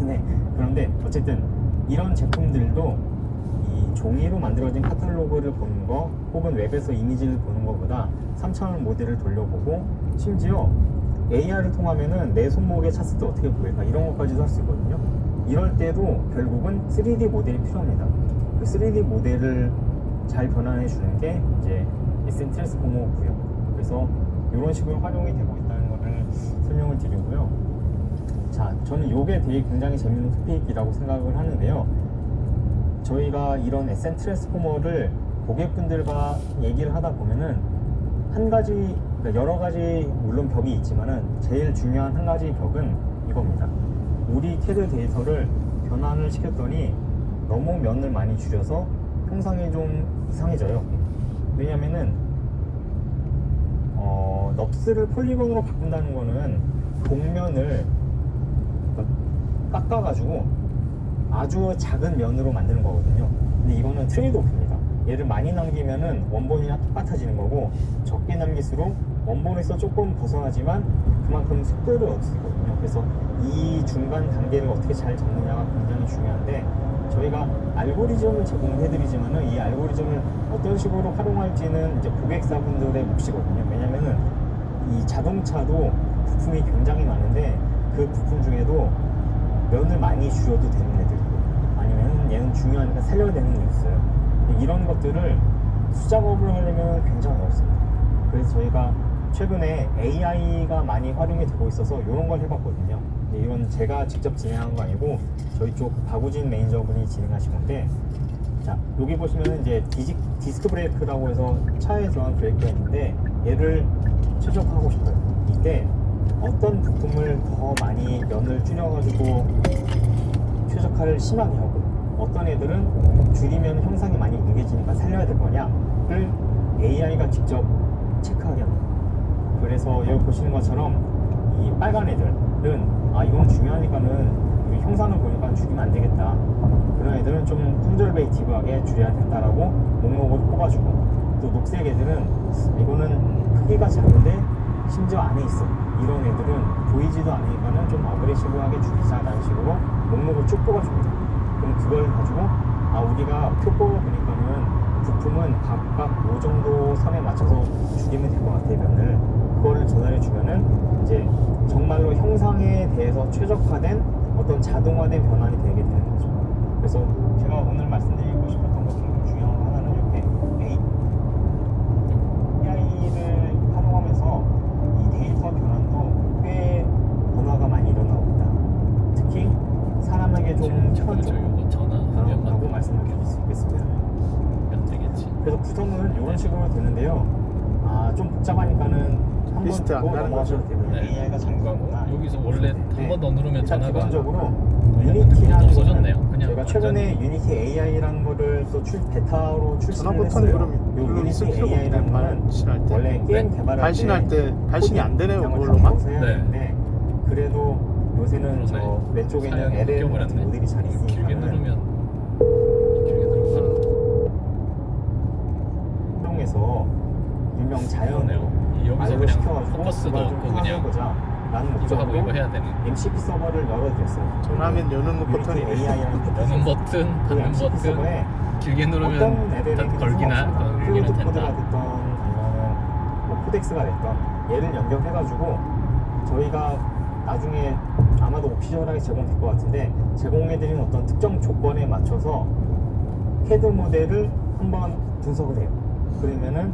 네. 그런데 어쨌든 이런 제품들도 이 종이로 만들어진 카탈로그를 보는 거 혹은 웹에서 이미지를 보는 것보다 3차원 모델을 돌려보고 심지어 AR을 통하면은 내 손목에 찼을 때 어떻게 보일까 이런 것까지도 할 수 있거든요. 이럴 때도 결국은 3D 모델이 필요합니다. 그 3D 모델을 잘 변환해 주는 게 이제 에셋 트랜스포머고요. 그래서 이런 식으로 활용이 되고 있다는 것을 설명을 드리고요. 자, 저는 이게 되게 굉장히 재밌는 토픽이라고 생각을 하는데요. 저희가 이런 에셋 트랜스포머를 고객분들과 얘기를 하다 보면은 한 가지, 여러 가지 물론 벽이 있지만은 제일 중요한 한 가지 벽은 이겁니다. 우리 CAD 데이터를 변환을 시켰더니 너무 면을 많이 줄여서 형상이 좀 이상해져요. 왜냐면은 넙스를 폴리곤으로 바꾼다는 거는 동면을 깎아가지고 아주 작은 면으로 만드는 거거든요. 근데 이거는 트레이드오프입니다. 얘를 많이 남기면은 원본이랑 똑같아지는 거고 적게 남길수록 원본에서 조금 벗어나지만 그만큼 속도를 얻을 수 있거든요. 그래서 이 중간 단계를 어떻게 잘 잡느냐가 굉장히 중요한데 저희가 알고리즘을 제공해드리지만은 이 알고리즘을 어떤 식으로 활용할지는 이제 고객사분들의 몫이거든요. 왜냐면은 이 자동차도 부품이 굉장히 많은데 그 부품 중에도 면을 많이 줄여도 되는 애들 있고 아니면 얘는 중요하니까 살려야 되는 게 있어요. 이런 것들을 수작업을 하려면 굉장히 어렵습니다. 그래서 저희가 최근에 AI가 많이 활용이 되고 있어서 이런 걸 해봤거든요. 근데 이건 제가 직접 진행한 거 아니고 저희 쪽 박우진 매니저분이 진행하신 건데, 자 여기 보시면 이제 디스크 브레이크라고 해서 차에 들어간 브레이크가 있는데 얘를 최적화하고 싶어요. 이때 어떤 부품을 더 많이 면을 줄여가지고 최적화를 심하게 하고 어떤 애들은 줄이면 형상이 많이 뭉개지니까 살려야 될 거냐를 AI가 직접 체크하게 합니다. 그래서 여기 보시는 것처럼 이 빨간 애들은 아 이건 중요하니까는 우리 형상을 보니까 줄이면 안 되겠다, 그런 애들은 좀 컨저베이티브하게 줄여야 된다라고 목록을 뽑아주고, 또 녹색 애들은 이거는 크기가 작은데 심지어 안에 있어, 이런 애들은 보이지도 않으니까는 좀 어그레시브하게 줄이자라는 식으로 목록을 쭉 뽑아줍니다. 그럼 그걸 가지고 아 우리가 표 뽑아보니까는 부품은 각각 요 정도 선에 맞춰서 줄이면 될 것 같아 면을, 그거를 전달해 주면은 이제 정말로 형상에 대해서 최적화된 어떤 자동화된 변환이 되게 되는 거죠. 그래서 제가 오늘 말씀드리고 싶었던 것 중에 중요한 거 하나는 이렇게 AI를 활용하면서 이 데이터 변환도 꽤 변화가 많이 일어나고 있다. 특히 사람에게 좀 편안적으로 변화라고 말씀을 드릴 수 있겠습니다. 그래서 구성은 이런 식으로 되는데요. 아, 좀 복잡하니까는 한번 리스트 안 보고 가는 넘어가셔도 거죠? 되고요. 네. AI가 잠깐구나. 여기서 원래 한 번 더 누르면 일단 전화가 기본적으로 없어졌네요. 유니티라는 없어졌네요. 거는 그냥 저희가 최근에 유니티 AI라는 거를 또 베타로 출시를 전화 버튼 했어요. 그럼 요 별로 있을 유니티 필요가 AI라는 없네. 거는 발신할 때. 원래 게임 네. 개발할 발신할 때 발신이 안 되네요, 그걸로만. 해야 네. 되는데 그래도 요새는 저 그러네. 왼쪽에 있는 사양이 LL 바뀌어버렸네. 같은 모델이 잘 길게 있으니까는 누르면 길게 누르면 활용해서 일명 자연으로 그러네요. 여기서 알고 그냥 시켜가지고 포커스도 그걸 좀 없고 그냥 해보자 라는 이거 하고 목적으로 이거 해야 되는 MCP 서버를 열어드렸어요. 전화면 여는 버튼이 AI라는 여는 버튼, 닫는 MCP 버튼 서버에 길게 어떤 누르면 레벨의 걸기나 걸기는 플루이드 코드가 된다. 됐던 아니면 뭐 코덱스가 됐던 얘를 연결해가지고 저희가 나중에 아마도 오피셜하게 제공될 것 같은데 제공해드린 어떤 특정 조건에 맞춰서 헤드 모델을 한번 분석을 해요. 그러면은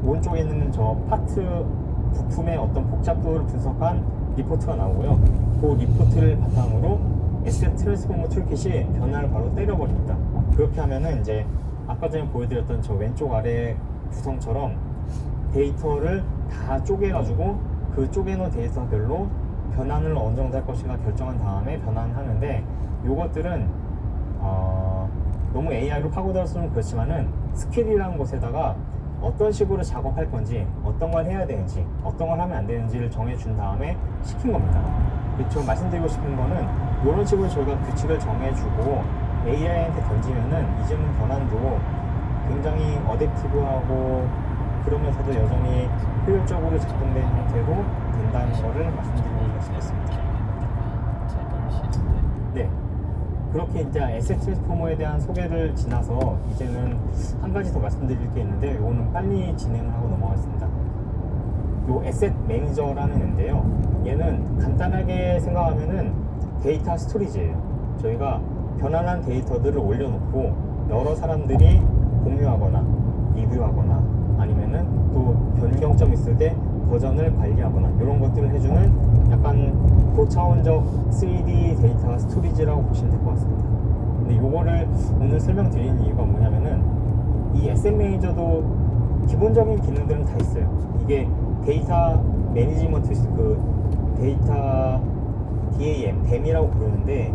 오른쪽에 있는 저 파트 부품의 어떤 복잡도를 분석한 리포트가 나오고요. 그 리포트를 바탕으로 에셋 트랜스포머 툴킷이 변화를 바로 때려버립니다. 그렇게 하면은 이제 아까 전에 보여드렸던 저 왼쪽 아래 구성처럼 데이터를 다 쪼개가지고 그 쪼개놓은 데이터별로 변환을 어느 정도 할 것인가 결정한 다음에 변환하는데 요것들은 너무 AI로 파고들었으면 그렇지만은 스킬이라는 곳에다가 어떤 식으로 작업할 건지 어떤 걸 해야 되는지 어떤 걸 하면 안 되는지를 정해준 다음에 시킨 겁니다. 저 말씀드리고 싶은 거는 이런 식으로 저희가 규칙을 정해주고 AI한테 던지면은 이제는 변환도 굉장히 어댑티브하고 그러면서도 여전히 효율적으로 작동된 형태로 된다는 거를 말씀드리고 싶었습니다. 네. 그렇게 이제 에셋 트랜스포머에 대한 소개를 지나서 이제는 한 가지 더 말씀드릴 게 있는데 이거는 빨리 진행을 하고 넘어가겠습니다. 요 에셋 매니저라는 애인데요. 얘는 간단하게 생각하면은 데이터 스토리지예요. 저희가 변환한 데이터들을 올려놓고 여러 사람들이 공유하거나 리뷰하거나 아니면은 또 변경점 있을 때 버전을 관리하거나 이런 것들을 해주는 약간 고차원적 3D 데이터 스토리지라고 보시면 될 것 같습니다. 근데 요거를 오늘 설명드리는 이유가 뭐냐면은 이 SM 매니저도 기본적인 기능들은 다 있어요. 이게 데이터 매니지먼트 그 데이터 DAM이라고 부르는데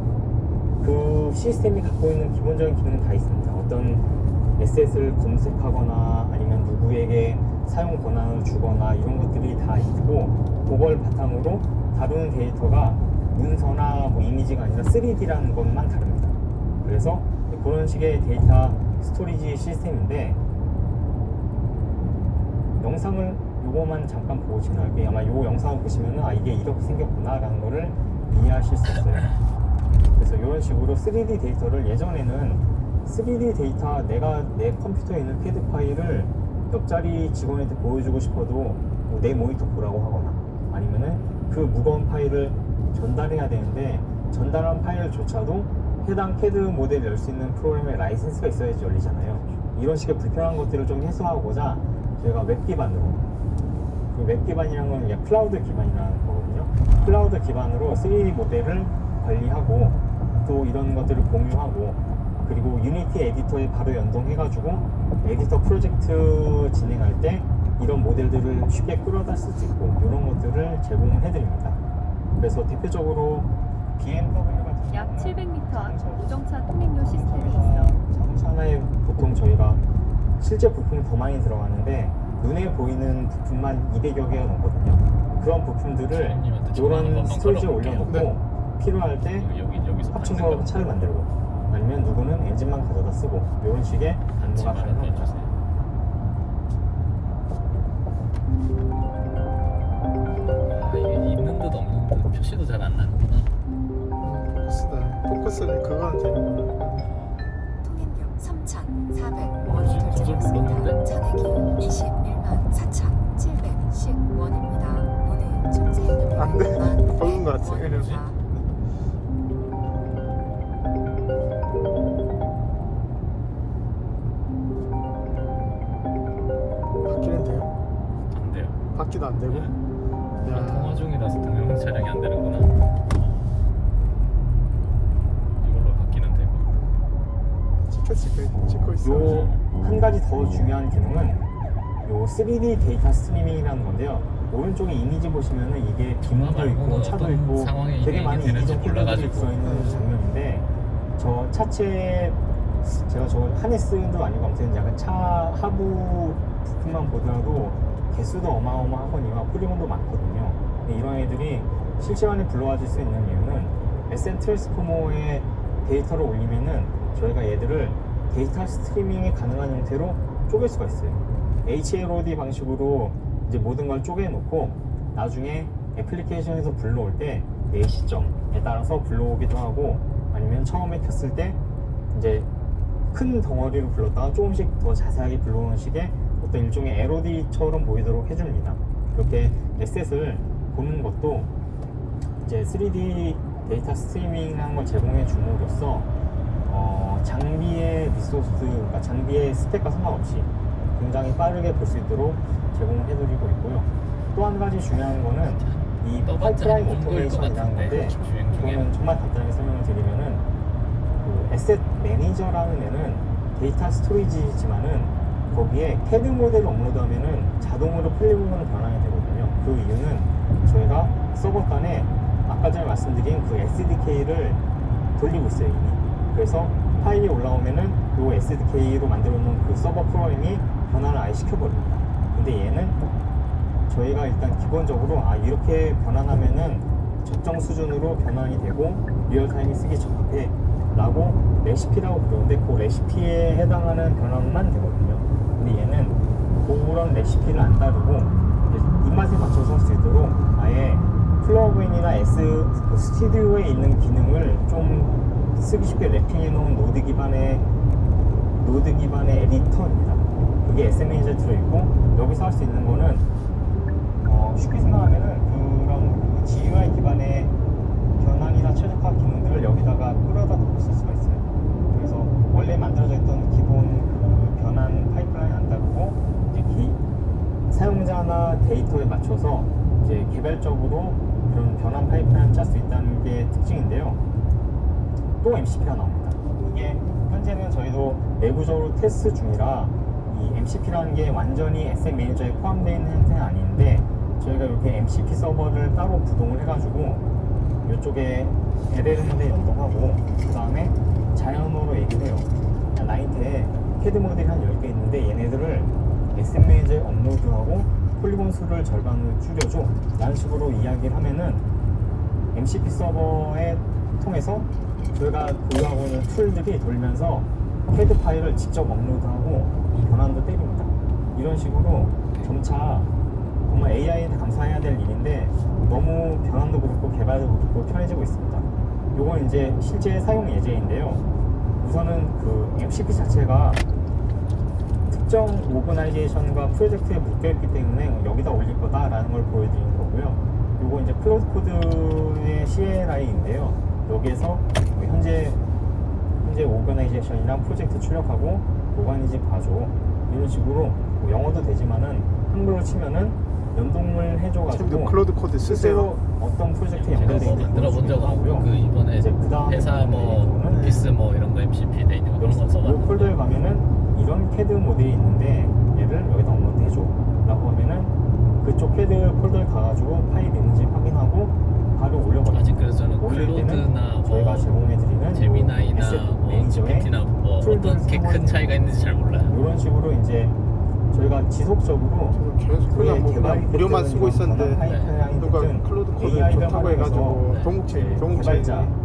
그 시스템이 갖고 있는 기본적인 기능은 다 있습니다. 어떤 에셋을 검색하거나 아니면 누구에게 사용 권한을 주거나 이런 것들이 다 있고 그걸 바탕으로 다루는 데이터가 문서나 뭐 이미지가 아니라 3D라는 것만 다릅니다. 그래서 그런 식의 데이터 스토리지 시스템인데 영상을 요거만 잠깐 보고 지나갈게요. 아마 요 영상을 보시면은 아 이게 이렇게 생겼구나 라는 거를 이해하실 이해하실 수 있어요. 그래서 이런 식으로 3D 데이터를 예전에는 3D 데이터 내가 내 컴퓨터에 있는 CAD 파일을 옆자리 직원한테 보여주고 싶어도 뭐내 모니터 보라고 하거나 아니면은 그 무거운 파일을 전달해야 되는데 전달한 파일조차도 해당 CAD 모델을 열 수 있는 프로그램의 라이센스가 있어야지 열리잖아요. 이런 식의 불편한 것들을 좀 해소하고자 저희가 웹 기반으로, 그 웹 기반이라는 건 그냥 클라우드 기반이라는 거거든요. 클라우드 기반으로 3D 모델을 관리하고 또 이런 것들을 공유하고 그리고 유니티 에디터에 바로 연동해가지고 에디터 프로젝트 진행할 때 이런 모델들을 쉽게 끌어다 쓸 수 있고 이런 것들을 제공을 해드립니다. 그래서 대표적으로 BMW 같은 약 경우는 700m 앞 우정차 통행료 시스템이 있어 자동차 하나에 보통 저희가 실제 부품이 더 많이 들어가는데 눈에 보이는 부품만 200여 개가 넘거든요. 그런 부품들을 주인님한테 전화 이런 한번 스토리지에 걸어볼게요. 올려놓고 필요할 때 여기서 합쳐서 차를 만들고 아니면 누구는 엔진만 가져다 쓰고 이런 식의 업무가 가능합니다. 해주세요. 아, 이게 있는 듯 없는 듯 표시도 잘 안 나는구나. 포커스는 그거는 되는 거야. 통행료 3,400원 뭐지? 결제되었습니다. 눌렀는데? 잔액이 21만 4,710원입니다. 오늘 총세입니다. 안 돼. 버그인 것 같아. 바뀌는 돼요? 안 돼요. 바뀌도 안 되고. 그냥 통화 중이라서 동영 촬영이 안 되는구나. 이걸로 바뀌는 되고. 찍고 있어. 요 한 가지 더 중요한 기능은 요 3D 데이터 스트리밍이라는 건데요. 오른쪽에 이미지 보시면은 이게 비문도 있고 차도 어떤 있고 상황에 되게 이게 많은 되는지 이미지 필드들이 몰라가지고. 들어있는 장면인데 저 차체 제가 저 하네스도 아니고 아무튼 약간 차 하부 부품만 보더라도 개수도 어마어마하거니와 폴리곤도 많거든요. 근데 이런 애들이 실시간에 불러와줄 수 있는 이유는 SM 트랜스포머에 데이터를 올리면은 저희가 얘들을 데이터 스트리밍이 가능한 형태로 쪼갤 수가 있어요. HLOD 방식으로 이제 모든 걸 쪼개놓고 나중에 애플리케이션에서 불러올 때 내 시점에 따라서 불러오기도 하고 아니면 처음에 켰을 때 이제 큰 덩어리로 불렀다가 조금씩 더 자세하게 불러오는 식의 어떤 일종의 LOD처럼 보이도록 해줍니다. 그렇게 에셋을 보는 것도 이제 3D 데이터 스트리밍이라는 걸 제공해 줌으로써 장비의 리소스, 그러니까 장비의 스펙과 상관없이 굉장히 빠르게 볼 수 있도록 제공을 해드리고 있고요. 또 한 가지 중요한 거는 이 파이프라인 오토메이션이라는 건데 이거는 정말 간단하게 설명을 드리면은 그 에셋 매니저라는 애는 데이터 스토리지지만은 거기에 CAD 모델을 업로드하면은 자동으로 폴리곤으로 변환이 되거든요. 그 이유는 저희가 서버 간에 아까 전에 말씀드린 그 SDK를 돌리고 있어요 이미. 그래서 파일이 올라오면은 요 SDK로 만들어 놓은 그 서버 프로그램이 변환을 아예 시켜버립니다. 근데 얘는 저희가 일단 기본적으로 이렇게 변환하면은 적정 수준으로 변환이 되고 리얼타임이 쓰기 적합해 라고 레시피라고 부르는데 그 레시피에 해당하는 변환만 되거든요. 근데 얘는 그런 레시피를 안 따르고 입맛에 맞춰서 할 수 있도록 아예 플러그인이나 그 스튜디오에 있는 기능을 좀 쓰기 쉽게 랩핑해 놓은 노드 기반의 에디터입니다. 그게 SMA에 들어있고 여기서 할 수 있는 거는 쉽게 생각하면은 그런 GUI 기반의 변환이나 최적화 기능들을 여기다가 끌어다 놓고 쓸 수가 있어요. 그래서 원래 만들어져 있던 기본 그 변환 파이프라인 안 따르고 이제 사용자나 데이터에 맞춰서 이제 개별적으로 이런 변환 파이프라인을 짤 수 있다는 게 특징인데요. 또 MCP가 나옵니다. 이게 현재는 저희도 내부적으로 테스트 중이라 이 MCP라는 게 완전히 SM 매니저에 포함되어 있는 형태는 아닌데 저희가 이렇게 MCP 서버를 따로 구동을 해가지고 이쪽에 LLM 모델 연동하고 그 다음에 자연어로 얘기를 해요. 나한테 CAD 모델이 한 10개 있는데 얘네들을 SM 매니저에 업로드하고 폴리곤 수를 절반으로 줄여줘 라는 식으로 이야기를 하면은 MCP 서버에 통해서 저희가 보유하고 있는 툴들이 돌면서 CAD 파일을 직접 업로드하고 변환도 때립니다. 이런 식으로 점차 정말 AI한테 감사해야 될 일인데 너무 변환도 그렇고 개발도 그렇고 편해지고 있습니다. 요건 이제 실제 사용 예제인데요. 우선은 그 MCP 자체가 특정 오거나이제이션과 프로젝트에 묶여있기 때문에 여기다 올릴 거다라는 걸 보여드리는 거고요. 요거 이제 클로드 코드의 CLI인데요. 여기에서 현재 오거나이제이션이랑 프로젝트 출력하고 뭐가 있는지 봐줘, 이런 식으로 뭐 영어도 되지만은 한글로 치면은 연동을 해줘가지고 지금도 클로드 코드 쓰세요. 실제로 어떤 프로젝트에 제가 연결되어 뭐 있는지 만들어 본 적은 없고 그 이번에 이제 그다음에 회사 뭐 이거는 오피스 뭐 이런 거 MCP 돼 있는 거 그런 건 이 써봤는데 폴더에 가면은 이런 CAD 모델이 있는데 얘를 여기다 업로드 해줘 라고 하면은 그쪽 CAD 폴더에 가가지고 파일 있는지 확인하고 바로 올려버려요. 아직 그래서 저는 올릴 때는 클로드나 저희가 뭐 제공해드리는 제미나이나 에셋 뭐 매니저의 GPT나 뭐 어떻게 큰 차이가 있는지 잘 몰라요. 이런 식으로 이제 저희가 지속적으로 저는 계속 그냥 뭐 그냥 무료만 쓰고 있었는데 누가 클로드 코드 좋다고 해가지고 개발자, 동국체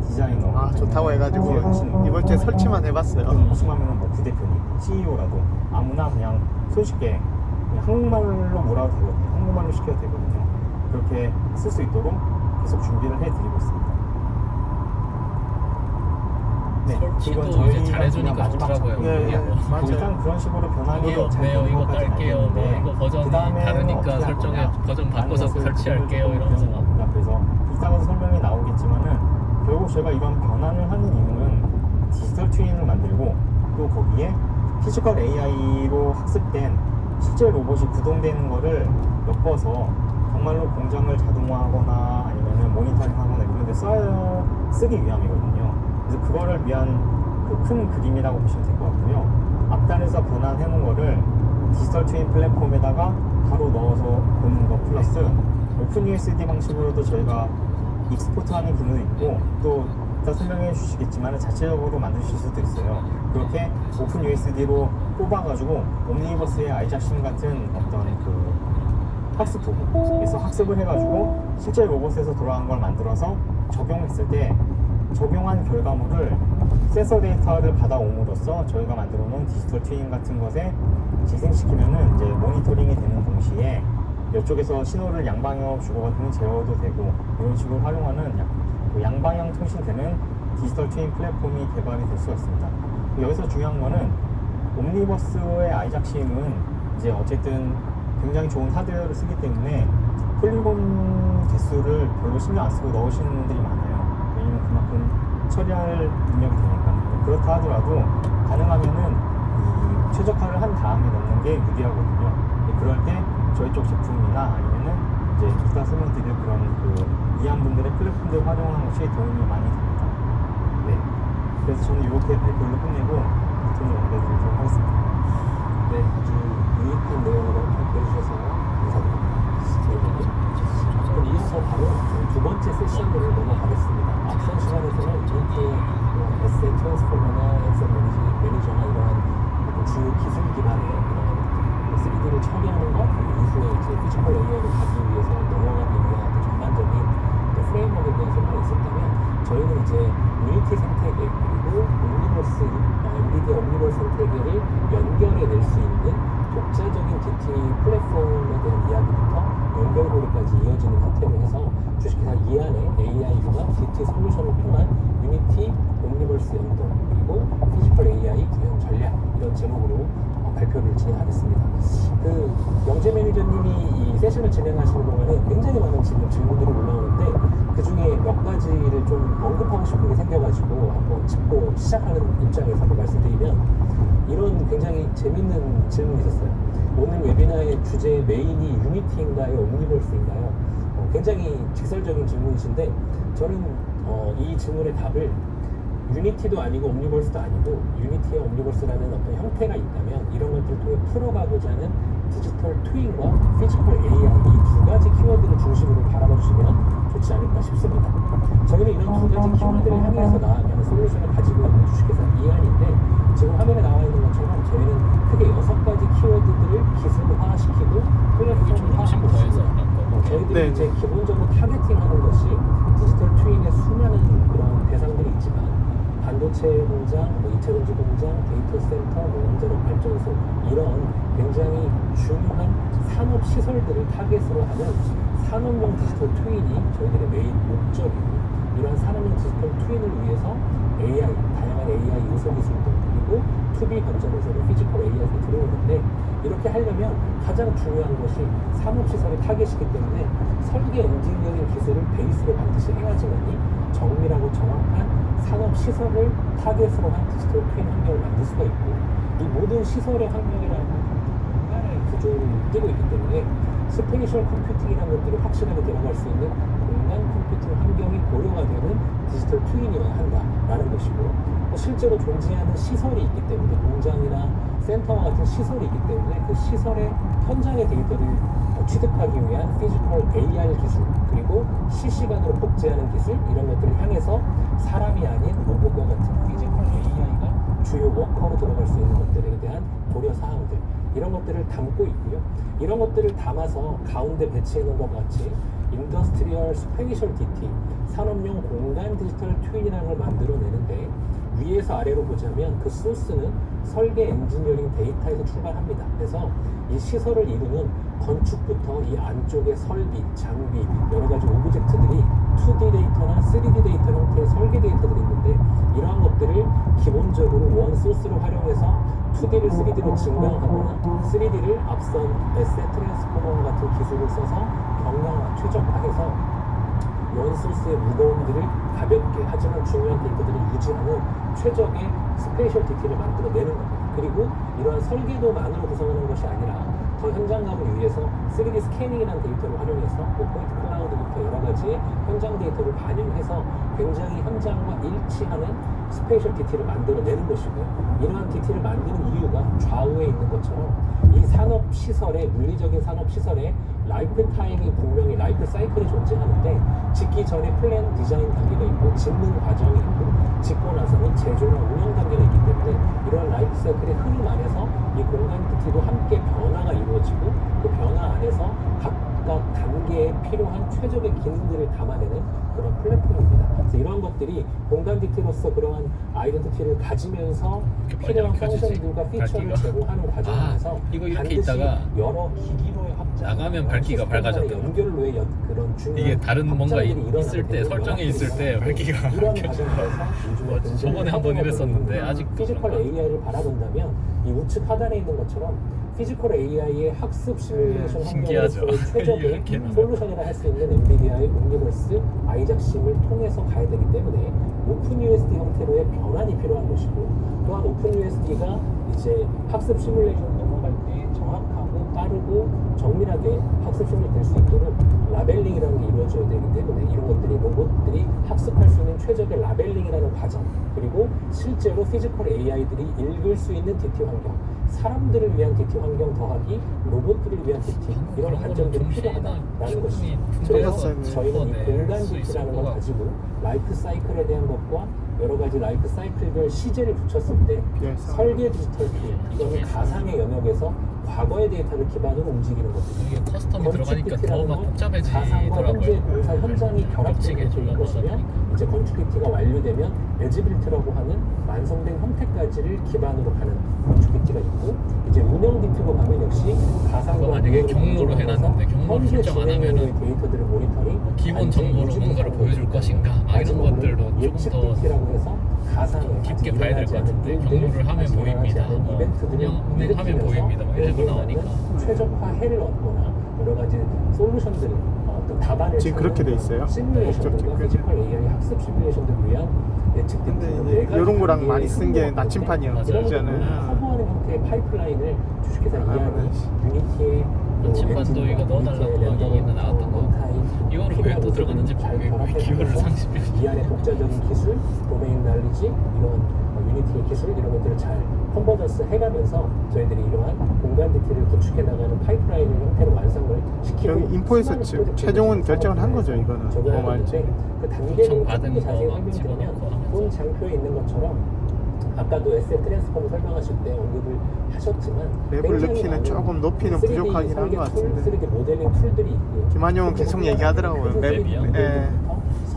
디자이너 아 좋다고 해가지고 이번 주에 설치만 해봤어요. 심하면 뭐 부대표님, CEO라도 아무나 그냥 손쉽게 그냥 한국말로 뭐라도 되거든요. 한국말로 시켜도 되거든요. 그렇게 쓸 수 있도록 계속 준비를 해드리고 있습니다. 네, 설치도 이건 이제 저희가 잘해주니까 그냥 마지막 좋더라고요. 예, 이게 예. 뭐 맞아요. 일단 그런 식으로 변환이 이게 없네요. 이거 깔게요. 뭐 이거 버전이 다르니까 설정에 버전 바꿔서 설치할게요. 이러면서 막 그래서 이따가 설명이 나오겠지만은 결국 저희가 이런 변환을 하는 이유는 디지털 트윈을 만들고 또 거기에 피지컬 AI로 학습된 실제 로봇이 구동되는 거를 엮어서 정말로 공장을 자동화하거나 아니면은 모니터링하거나 이런 데 쓰기 위함이거든요. 그래서 그거를 위한 그 큰 그림이라고 보시면 될 것 같고요. 앞단에서 변환해 놓은 거를 디지털 트윈 플랫폼에다가 바로 넣어서 보는 거 플러스 오픈 USD 방식으로도 저희가 익스포트하는 기능도 있고 또 이따 설명해 주시겠지만 자체적으로 만드실 수도 있어요. 그렇게 오픈 USD로 뽑아가지고 옴니버스의 아이작심 같은 어떤 그 학습 도구에서 학습을 해가지고 실제 로봇에서 돌아간 걸 만들어서 적용했을 때 적용한 결과물을 센서 데이터를 받아옴으로써 저희가 만들어 놓은 디지털 트윈 같은 것에 재생시키면은 이제 모니터링이 되는 동시에 이쪽에서 신호를 양방향으로 주고받으면 제어도 되고 이런 식으로 활용하는 양방향 통신되는 디지털 트윈 플랫폼이 개발이 될 수가 있습니다. 여기서 중요한 거는 옴니버스의 아이작심은 이제 어쨌든 굉장히 좋은 하드웨어를 쓰기 때문에 폴리곤 개수를 별로 신경 안 쓰고 넣으시는 분들이 많아요. 왜냐면 그만큼 처리할 능력이 되니까. 그렇다 하더라도 가능하면은 이 최적화를 한 다음에 넣는 게 유리하거든요. 그럴 때 저희 쪽 제품이나 아니면은 이제 이따 설명드릴 그런 그 이해한분들의 플랫폼들 활용하는 것이 도움이 많이 됩니다. 네. 그래서 저는 이렇게 발표를 끝내고 바톤을 넘겨드리도록 하겠습니다. 네, 아주 유익한 내용으로 발표해 주셔서 감사드립니다. 그럼 이어서 바로 두 번째 세션으로 넘어가겠습니다. 앞선 시간에서는 이렇게 에셋 트랜스포머나 엑셀 매니저나 이러한 주요 기술 기반의 이런 3D를 처리하는 것, 그리고 이후에 이제 피지컬 레이어를 가기 위해서 넘어가기 위한 전반적인 프레임워크에 대한 설명이 있었다면 저희는 이제 유니티 생태계 그리고 옴니버스, 엔비디아 옴니버스 생태계를 연결해낼 수 있는 독자적인 GT 플랫폼에 대한 이야기부터 연결고리까지 이어지는 형태로 해서 주식회사 이안의 AI와 GT 솔루션을 통한 유니티 옴니버스 연동 그리고 피지컬 AI 구현 전략 이런 제목으로 발표를 진행하겠습니다. 그 영재 매니저님이 이 세션을 진행하시는 동안에 굉장히 많은 지금 질문들이 올라오는데 그 중에 몇 가지를 좀 언급하고 싶은 게 생겨가지고 한번 짚고 시작하는 입장에서 한번 말씀드리면 이런 굉장히 재밌는 질문이 있었어요. 오늘 웨비나의 주제 메인이 유니티인가요? 옴니버스인가요? 굉장히 직설적인 질문이신데 저는 이 질문의 답을 유니티도 아니고 옴니버스도 아니고 유니티와 옴니버스라는 어떤 형태가 있다면 이런 것들을 통해 풀어가고자 하는 디지털 트윈과 피지컬 AI 이 두 가지 키워드를 중심으로 바라봐 주시면 좋지 않을까 싶습니다. 저희는 이런 두 가지 키워드를 향해서 나아가는 솔루션을 가지고 있는 주식회사 이안인데 지금 화면에 나와 있는 것처럼 저희는 크게 6가지 키워드들을 기술화시키고 플랫폼화하는 것이고 저희들이 네. 이제 기본적으로 타겟팅하는 것이 디지털 트윈의 수많은 그런 대상들이 있지만 반도체 공장, 2차 전지 공장, 데이터 센터, 원자력 발전소 이런 굉장히 중요한 산업 시설들을 타겟으로 하는 산업용 디지털 트윈이 저희들의 메인 목적이고, 이러한 산업용 디지털 트윈을 위해서 AI, 다양한 AI 요소 기술들, 그리고 2D 관점에서도 피지컬 AI가 들어오는데, 이렇게 하려면 가장 중요한 것이 산업시설의 타겟이기 때문에 설계 엔지니어링 기술을 베이스로 반드시 해야지만이 정밀하고 정확한 산업시설을 타겟으로 한 디지털 트윈 환경을 만들 수가 있고, 이 모든 시설의 환경이라는 공간의 구조를 띄고 있기 때문에 스페이셜 컴퓨팅이라는 것들이 확실하게 들어갈 수 있는 공간 컴퓨팅 환경이 고려가 되는 디지털 트윈이어야 한다라는 것이고, 또 실제로 존재하는 시설이 있기 때문에 공장이나 센터와 같은 시설이 있기 때문에 그 시설의 현장의 데이터를 취득하기 위한 피지컬 AR 기술, 그리고 실시간으로 복제하는 기술, 이런 것들을 향해서 사람이 아닌 로봇과 같은 피지컬 AI가 주요 워커로 들어갈 수 있는 것들에 대한 고려 사항들, 이런 것들을 담고 있고요. 이런 것들을 담아서 가운데 배치해 놓은 것 같이 인더스트리얼 스페이셜 DT, 산업용 공간 디지털 트윈이라는 걸 만들어내는데, 위에서 아래로 보자면 그 소스는 설계 엔지니어링 데이터에서 출발합니다. 그래서 이 시설을 이루는 건축부터 이 안쪽의 설비, 장비, 여러 가지 오브젝트들이 2D 데이터나 3D 데이터 형태의 설계 데이터들이 있는데, 이러한 것들을 기본적으로 원 소스로 활용해서 2D를 3D로 증명하거나 3D를 앞선 에셋 트랜스포머 같은 기술을 써서 경량화, 최적화해서 원소스의 무거움들을 가볍게 하지만 중요한 데이터들을 유지하는 최적의 스페이셜 DT를 만들어내는 겁니다. 그리고 이러한 설계도만으로 구성하는 것이 아니라 더 현장감을 위해서 3D 스캐닝이라는 데이터를 활용해서 포인트 클라우드부터 여러 가지 현장 데이터를 반영해서 굉장히 현장과 일치하는 스페이셜 DT를 만들어내는 것이고요. 이러한 DT를 만드는 이유가 좌우에 있는 것처럼 이 산업시설의, 물리적인 산업시설의 라이프 타임이 분명히 라이프 사이클이 존재하는데, 짓기 전에 플랜 디자인 단계가 있고 짓는 과정이 있고 짓고 나서는 제조나 운영 단계가 있기 때문에 이런 라이프 사이클의 흐름 안에서 이 공간 DT도 함께 변화가 이루어지고, 그 변화 안에서 각각 단계에 필요한 최적의 기능들을 담아내는 그런 플랫폼입니다. 그래서 이러한 것들이 공간 DT로서 그러한 아이덴티티를 가지면서 필요한 펑션들과 피처를 제공하는 과정에서 이거 이렇게 반드시 있다가 여러 기기로의 확장, 나가면 밝기가 밝아졌다. 연결을 위해 그런 중요한 이게 다른 뭔가 확장들이 있을 때, 일어나게 설정에 되고, 있을 때 밝기가 이런 켜져. 과정에서 요즘에 저번에 한번 이랬었는데 아직도 피지컬 그런가? AI를 바라본다면 이 우측 하단에 있는 것처럼 피지컬 AI의 학습 시뮬레이션 신기하죠. 환경으로서의 최적의 이렇게 나가요. 솔루션이라 할 수 있는 엔비디아의 옴니버스 아이작심을 통해서 가야 되기 때문에 오픈USD 형태로의 변환이 필요한 것이고, 또한 오픈USD가 이제 학습 시뮬레이션 넘어갈 때 정확하고 빠르고 정밀하게 학습 시뮬레이션 될 수 있도록 라벨링이라는 게 이루어져야 되기 때문에 이런 것들이 로봇들이 학습할 수 있는 최적의 라벨링이라는 과정, 그리고 실제로 피지컬 AI들이 읽을 수 있는 DT 환경, 사람들을 위한 DT 환경 더하기 로봇들을 위한 DT, 이런 관점들이 필요하다라는 것이죠. 그래서 저희는 이 공간 DT라는 걸 가지고 라이프 사이클에 대한 것과 여러 가지 라이프 사이클별 시제를 붙였을 때 설계 디지털 트윈, 이거는 가상의 영역에서 과거의 데이터를 기반으로 움직이는 것들이고, 이게 커스텀이 들어가니까 더 막 가상과 현재 복잡해지더라고요. 공사 현장이 결합되는 것일 것이며, 이제 건축 DT가 완료되면 에지빌트라고 하는 완성된 형태까지를 기반으로 가는 건축 DT가 있고, 이제 운영 DT로 가면 역시 가상과 이거 만약에 운영을 경로로 해놨는데 경로를 현재 설정 안 하면은 진행형의 데이터들을 모니터링, 기본 정보로 뭔가를 보여줄 것인가, 이런 것들도 조금 예측 더 DT라고 해서 가상 깊게 봐야 될 것 같은데, 경로를 하면 보입니다, 운행하면 보입니다, 막 이런 거 나오니까 최적화해를 얻거나 여러 가지 솔루션들을 어떤 답안을 지금 그렇게 돼 있어요? 시뮬레이션들과 목적지 피지컬 AI 학습 시뮬레이션들을 위한 예측 근데 DT, 이제 네 가지 이런 거랑 단계의 많이 쓴 게 흐름을 나침판이야. 맞아요. 이런 있잖아요. 것들을 커버하는 형태의 파이프라인을 주식회사 이안이 유니티의 나침판도 이거 넣어달라고 얘기는 나왔던 거. 이거는 왜 또 들어갔는지 모르겠고, 기호를 상실해. 이안의 독자적인 기술, 도메인 날리지, 이런 유니티의 기술, 이런 것들을 잘 컨버전스 해가면서 저희들이 이러한 공간 DT를 구축해 나가는 파이프라인 형태로 완성을 시키고, 여기 인포에서 지금 최종은 결정을 한 거죠, 이거는. 적용할 뭐 말지. 건데, 그 단계를 받은 조금 자세히 거 막 설명드리면 집어넣고 하면서. 본 장표에 있는 것처럼 아까도 에셋 트랜스포머 설명하실 때 언급을 하셨지만 랩을 굉장히 넣기는 많은 조금 높이는 3D 부족하긴 한 설계 것 툴, 같은데. 3D 모델링 툴들이 있고요. 김한용은 계속 얘기하더라고요. 랩이요? 예.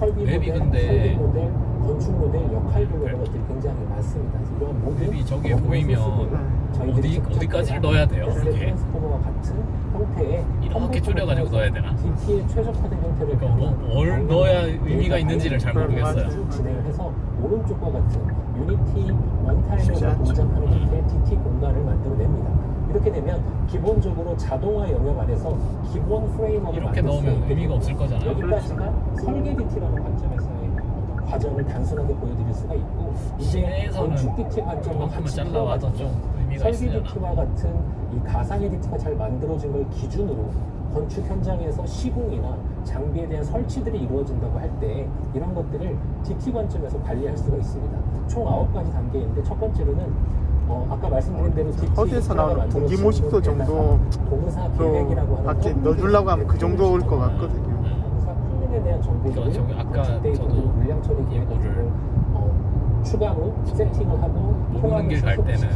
설비 맵이 모델, 근데 설계 모델, 건축 모델, 역할별 이런 것들이 굉장히 많습니다. 그래서 이러한 모든 맵이 저기에 업무의 보이면 소스들을 저희들이 어디까지를 넣어야 돼요? 에셋 이게 트랜스포머와 같은 형태의 이렇게 줄여가지고 넣어야 되나? DT에 최적화된 형태를 그러니까 뭘 넣어야 의미가 있는지를 잘 모르겠어요. 쭉 진행을 해서 오른쪽과 같은 유니티 원타임에서 동작하는 형태의 DT 공간을 만들어냅니다. 이렇게 되면 기본적으로 자동화 영역 안에서 기본 프레임업을 이렇게 만들 수 넣으면 있게 의미가 없을 거잖아요. 여기까지가 설계 DT라는 관점에서의 어떤 과정을 단순하게 보여드릴 수가 있고 이제 시내에서는 건축 DT 관점과 이만큼만 같이 잘라와도 좀 의미가 설계 있으려나? DT와 같은 이 가상의 DT가 잘 만들어진 걸 기준으로 건축 현장에서 시공이나 장비에 대한 설치들이 이루어진다고 할 때 이런 것들을 DT 관점에서 관리할 수가 있습니다. 총 9가지 단계인데 첫 번째로는 아까 말씀드린 대로 DT 어디에서 나오는 분기 모식도 정도 공사 또 계획이라고 하는 밖에 넣어주려고 하면 그 정도 올 것 같거든요. 공사 플랜에 대한 정보들을 저기 아까 데이터들 저도 물량 처리 계획을 추가로 세팅을 하고 모르는 길 갈 때는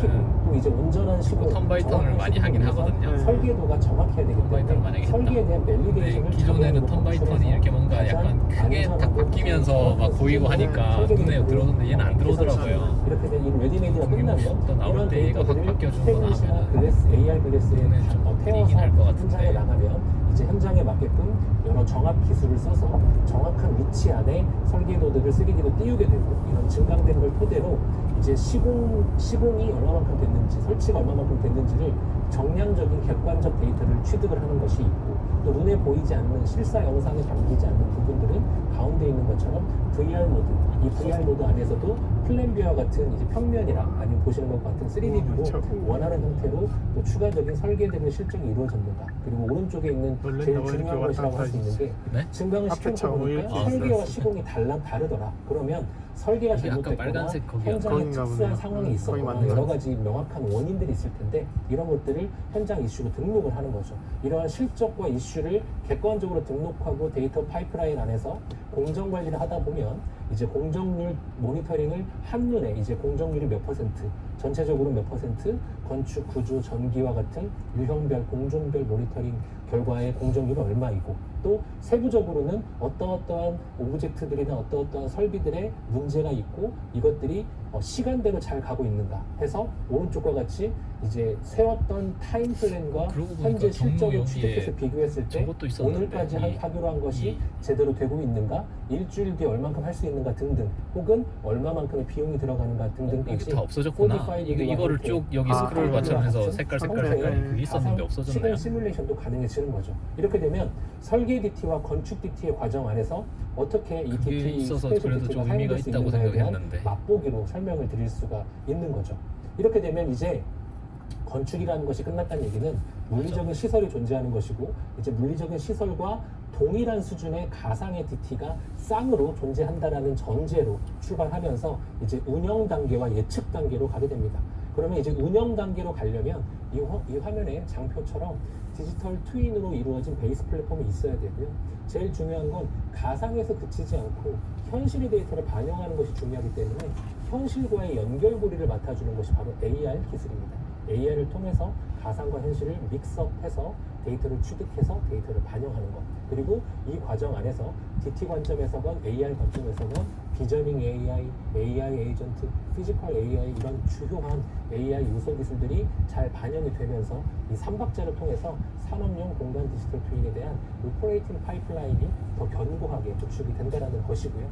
또 이제 온전한 시공 턴바이턴을 많이 하긴 하거든요. 설계도가 정확해야 되기 턴바이턴 때문에 만약에 했다. 설계에 대한 근데 밸리데이션을 기존에는 턴바이턴이 이렇게 뭔가 약간 크게 딱 바뀌면서 막 보이고 하니까 눈에 들어오는데 얘는 안 들어오더라고요. 이렇게 된 이 레디메이드가 끝나면 또 나올 이런 때 얘가 확 데이터들을 바뀌어주는 거나 태블릿이나 하면은 글래스, AR 글래스에 눈에 좀 태워서 띄긴 할것 같은데. 현장에 나가면 이제 현장에 맞게끔 여러 정합 기술을 써서 정확한 위치 안에 설계도들을 3D로 띄우게 되고 이런 증강된 걸 토대로 이제 시공이 얼마만큼 됐는지 설치가 얼마만큼 됐는지를 정량적인 객관적 데이터를 취득을 하는 것이 있고 또 눈에 보이지 않는 실사 영상에 담기지 않는 부분들은 가운데 있는 것처럼 VR 모드 이 VR 모드 안에서도 플랜뷰와 같은 이제 평면이랑 아니면 보시는 것과 같은 3D 뷰로 원하는 형태로 또 추가적인 설계되는 실정이 이루어집니다. 그리고 오른쪽에 있는 제일 중요한 것이라고 할 수 있는 게 네? 증강을 시켜서 보니까 아, 설계와 시공이 다르더라. 그러면 설계가 여기 아까 잘못됐거나 빨간색 거기야. 현장에 거긴가 특수한 보네요. 상황이 거기 있었거나 맞는 여러 것 가지 명확한 원인들이 있을 텐데 이런 것들을 현장 이슈로 등록을 하는 거죠. 이러한 실적과 이슈를 객관적으로 등록하고 데이터 파이프라인 안에서 공정 관리를 하다 보면 이제 공정률 모니터링을 한눈에 이제 공정률이 몇 퍼센트, 전체적으로 몇 퍼센트, 건축, 구조, 전기와 같은 유형별, 공종별 모니터링 결과의 공정률은 얼마이고 또 세부적으로는 어떠어떠한 오브젝트들이나 어떠어떠한 설비들의 문제가 있고 이것들이 시간대로 잘 가고 있는가 해서 오른쪽과 같이 이제 세웠던 타임 플랜과 그러고 보니까 현재 실적을 경로 취득해서 여기에 비교했을 때 저것도 있었는데, 오늘까지 이- 하기로 한 것이 이- 제대로 되고 있는가 일주일 뒤에 얼만큼 할 수 있는가 등등 혹은 얼마만큼의 비용이 들어가는가 등등까지 이게 다 없어졌구나. 이거를 쭉 여기 스크롤 받쳐서 색깔 그게 있었는데 없어졌네요. 시공 시뮬레이션도 가능해지는 거죠. 이렇게 되면 설계 DT와 건축 DT의 과정 안에서 어떻게 이 그게 DT 있어서 스페셜 그래도 DT가 좀 의미가 사용될 수 있다고 있는가에 대한 생각했는데. 맛보기로 설명을 드릴 수가 있는 거죠. 이렇게 되면 이제 건축이라는 것이 끝났다는 얘기는 물리적인 시설이 존재하는 것이고 이제 물리적인 시설과 동일한 수준의 가상의 DT가 쌍으로 존재한다라는 전제로 출발하면서 이제 운영 단계와 예측 단계로 가게 됩니다. 그러면 이제 운영 단계로 가려면 이 화면에 장표처럼 디지털 트윈으로 이루어진 베이스 플랫폼이 있어야 되고요. 제일 중요한 건 가상에서 그치지 않고 현실의 데이터를 반영하는 것이 중요하기 때문에 현실과의 연결고리를 맡아주는 것이 바로 AR 기술입니다. AR을 통해서 가상과 현실을 믹스업해서 데이터를 취득해서 데이터를 반영하는 것. 그리고 이 과정 안에서 DT 관점에서건 AR 관점에서건 비저닝 AI, AI 에이전트, 피지컬 AI 이런 주요한 AI 요소 기술들이 잘 반영이 되면서 이 3박자를 통해서 산업용 공간 디지털 트윈에 대한 오퍼레이팅 파이프라인이 더 견고하게 구축이 된다는 것이고요.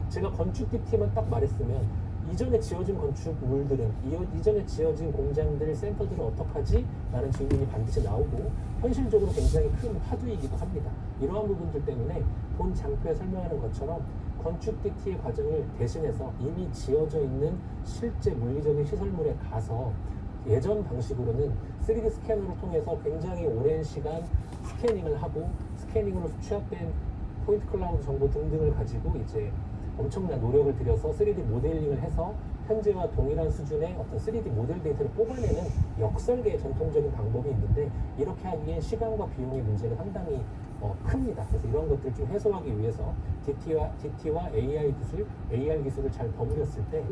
제가 건축 DT만 딱 말했으면 이전에 지어진 건축물들은 이전에 지어진 공장들, 센터들은 어떡하지? 라는 질문이 반드시 나오고 현실적으로 굉장히 큰 화두이기도 합니다. 이러한 부분들 때문에 본 장표에 설명하는 것처럼 건축 DT의 과정을 대신해서 이미 지어져 있는 실제 물리적인 시설물에 가서 예전 방식으로는 3D 스캐너를 통해서 굉장히 오랜 시간 스캐닝을 하고 스캐닝으로 취합된 포인트 클라우드 정보 등등을 가지고 이제 엄청난 노력을 들여서 3D 모델링을 해서 현재와 동일한 수준의 어떤 3D 모델 데이터를 뽑아내는 역설계의 전통적인 방법이 있는데 이렇게 하기엔 시간과 비용의 문제가 상당히 큽니다. 그래서 이런 것들을 좀 해소하기 위해서 DT와 AI 기술, AR 기술을 잘 버무렸을 때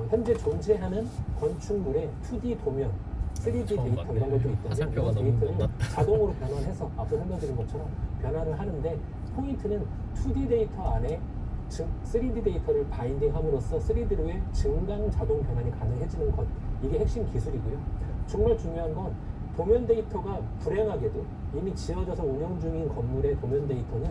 현재 존재하는 건축물의 2D 도면 3D 처음 데이터 봤네. 이런 것들이 있다면 화살표가 이런 너무 데이터를 높다. 자동으로 변환해서 앞서 설명드린 것처럼 변환을 하는데 포인트는 2D 데이터 안에 3D 데이터를 바인딩함으로써 3D로의 증강 자동 변환이 가능해지는 것, 이게 핵심 기술이고요. 정말 중요한 건 도면 데이터가 불행하게도 이미 지어져서 운영 중인 건물의 도면 데이터는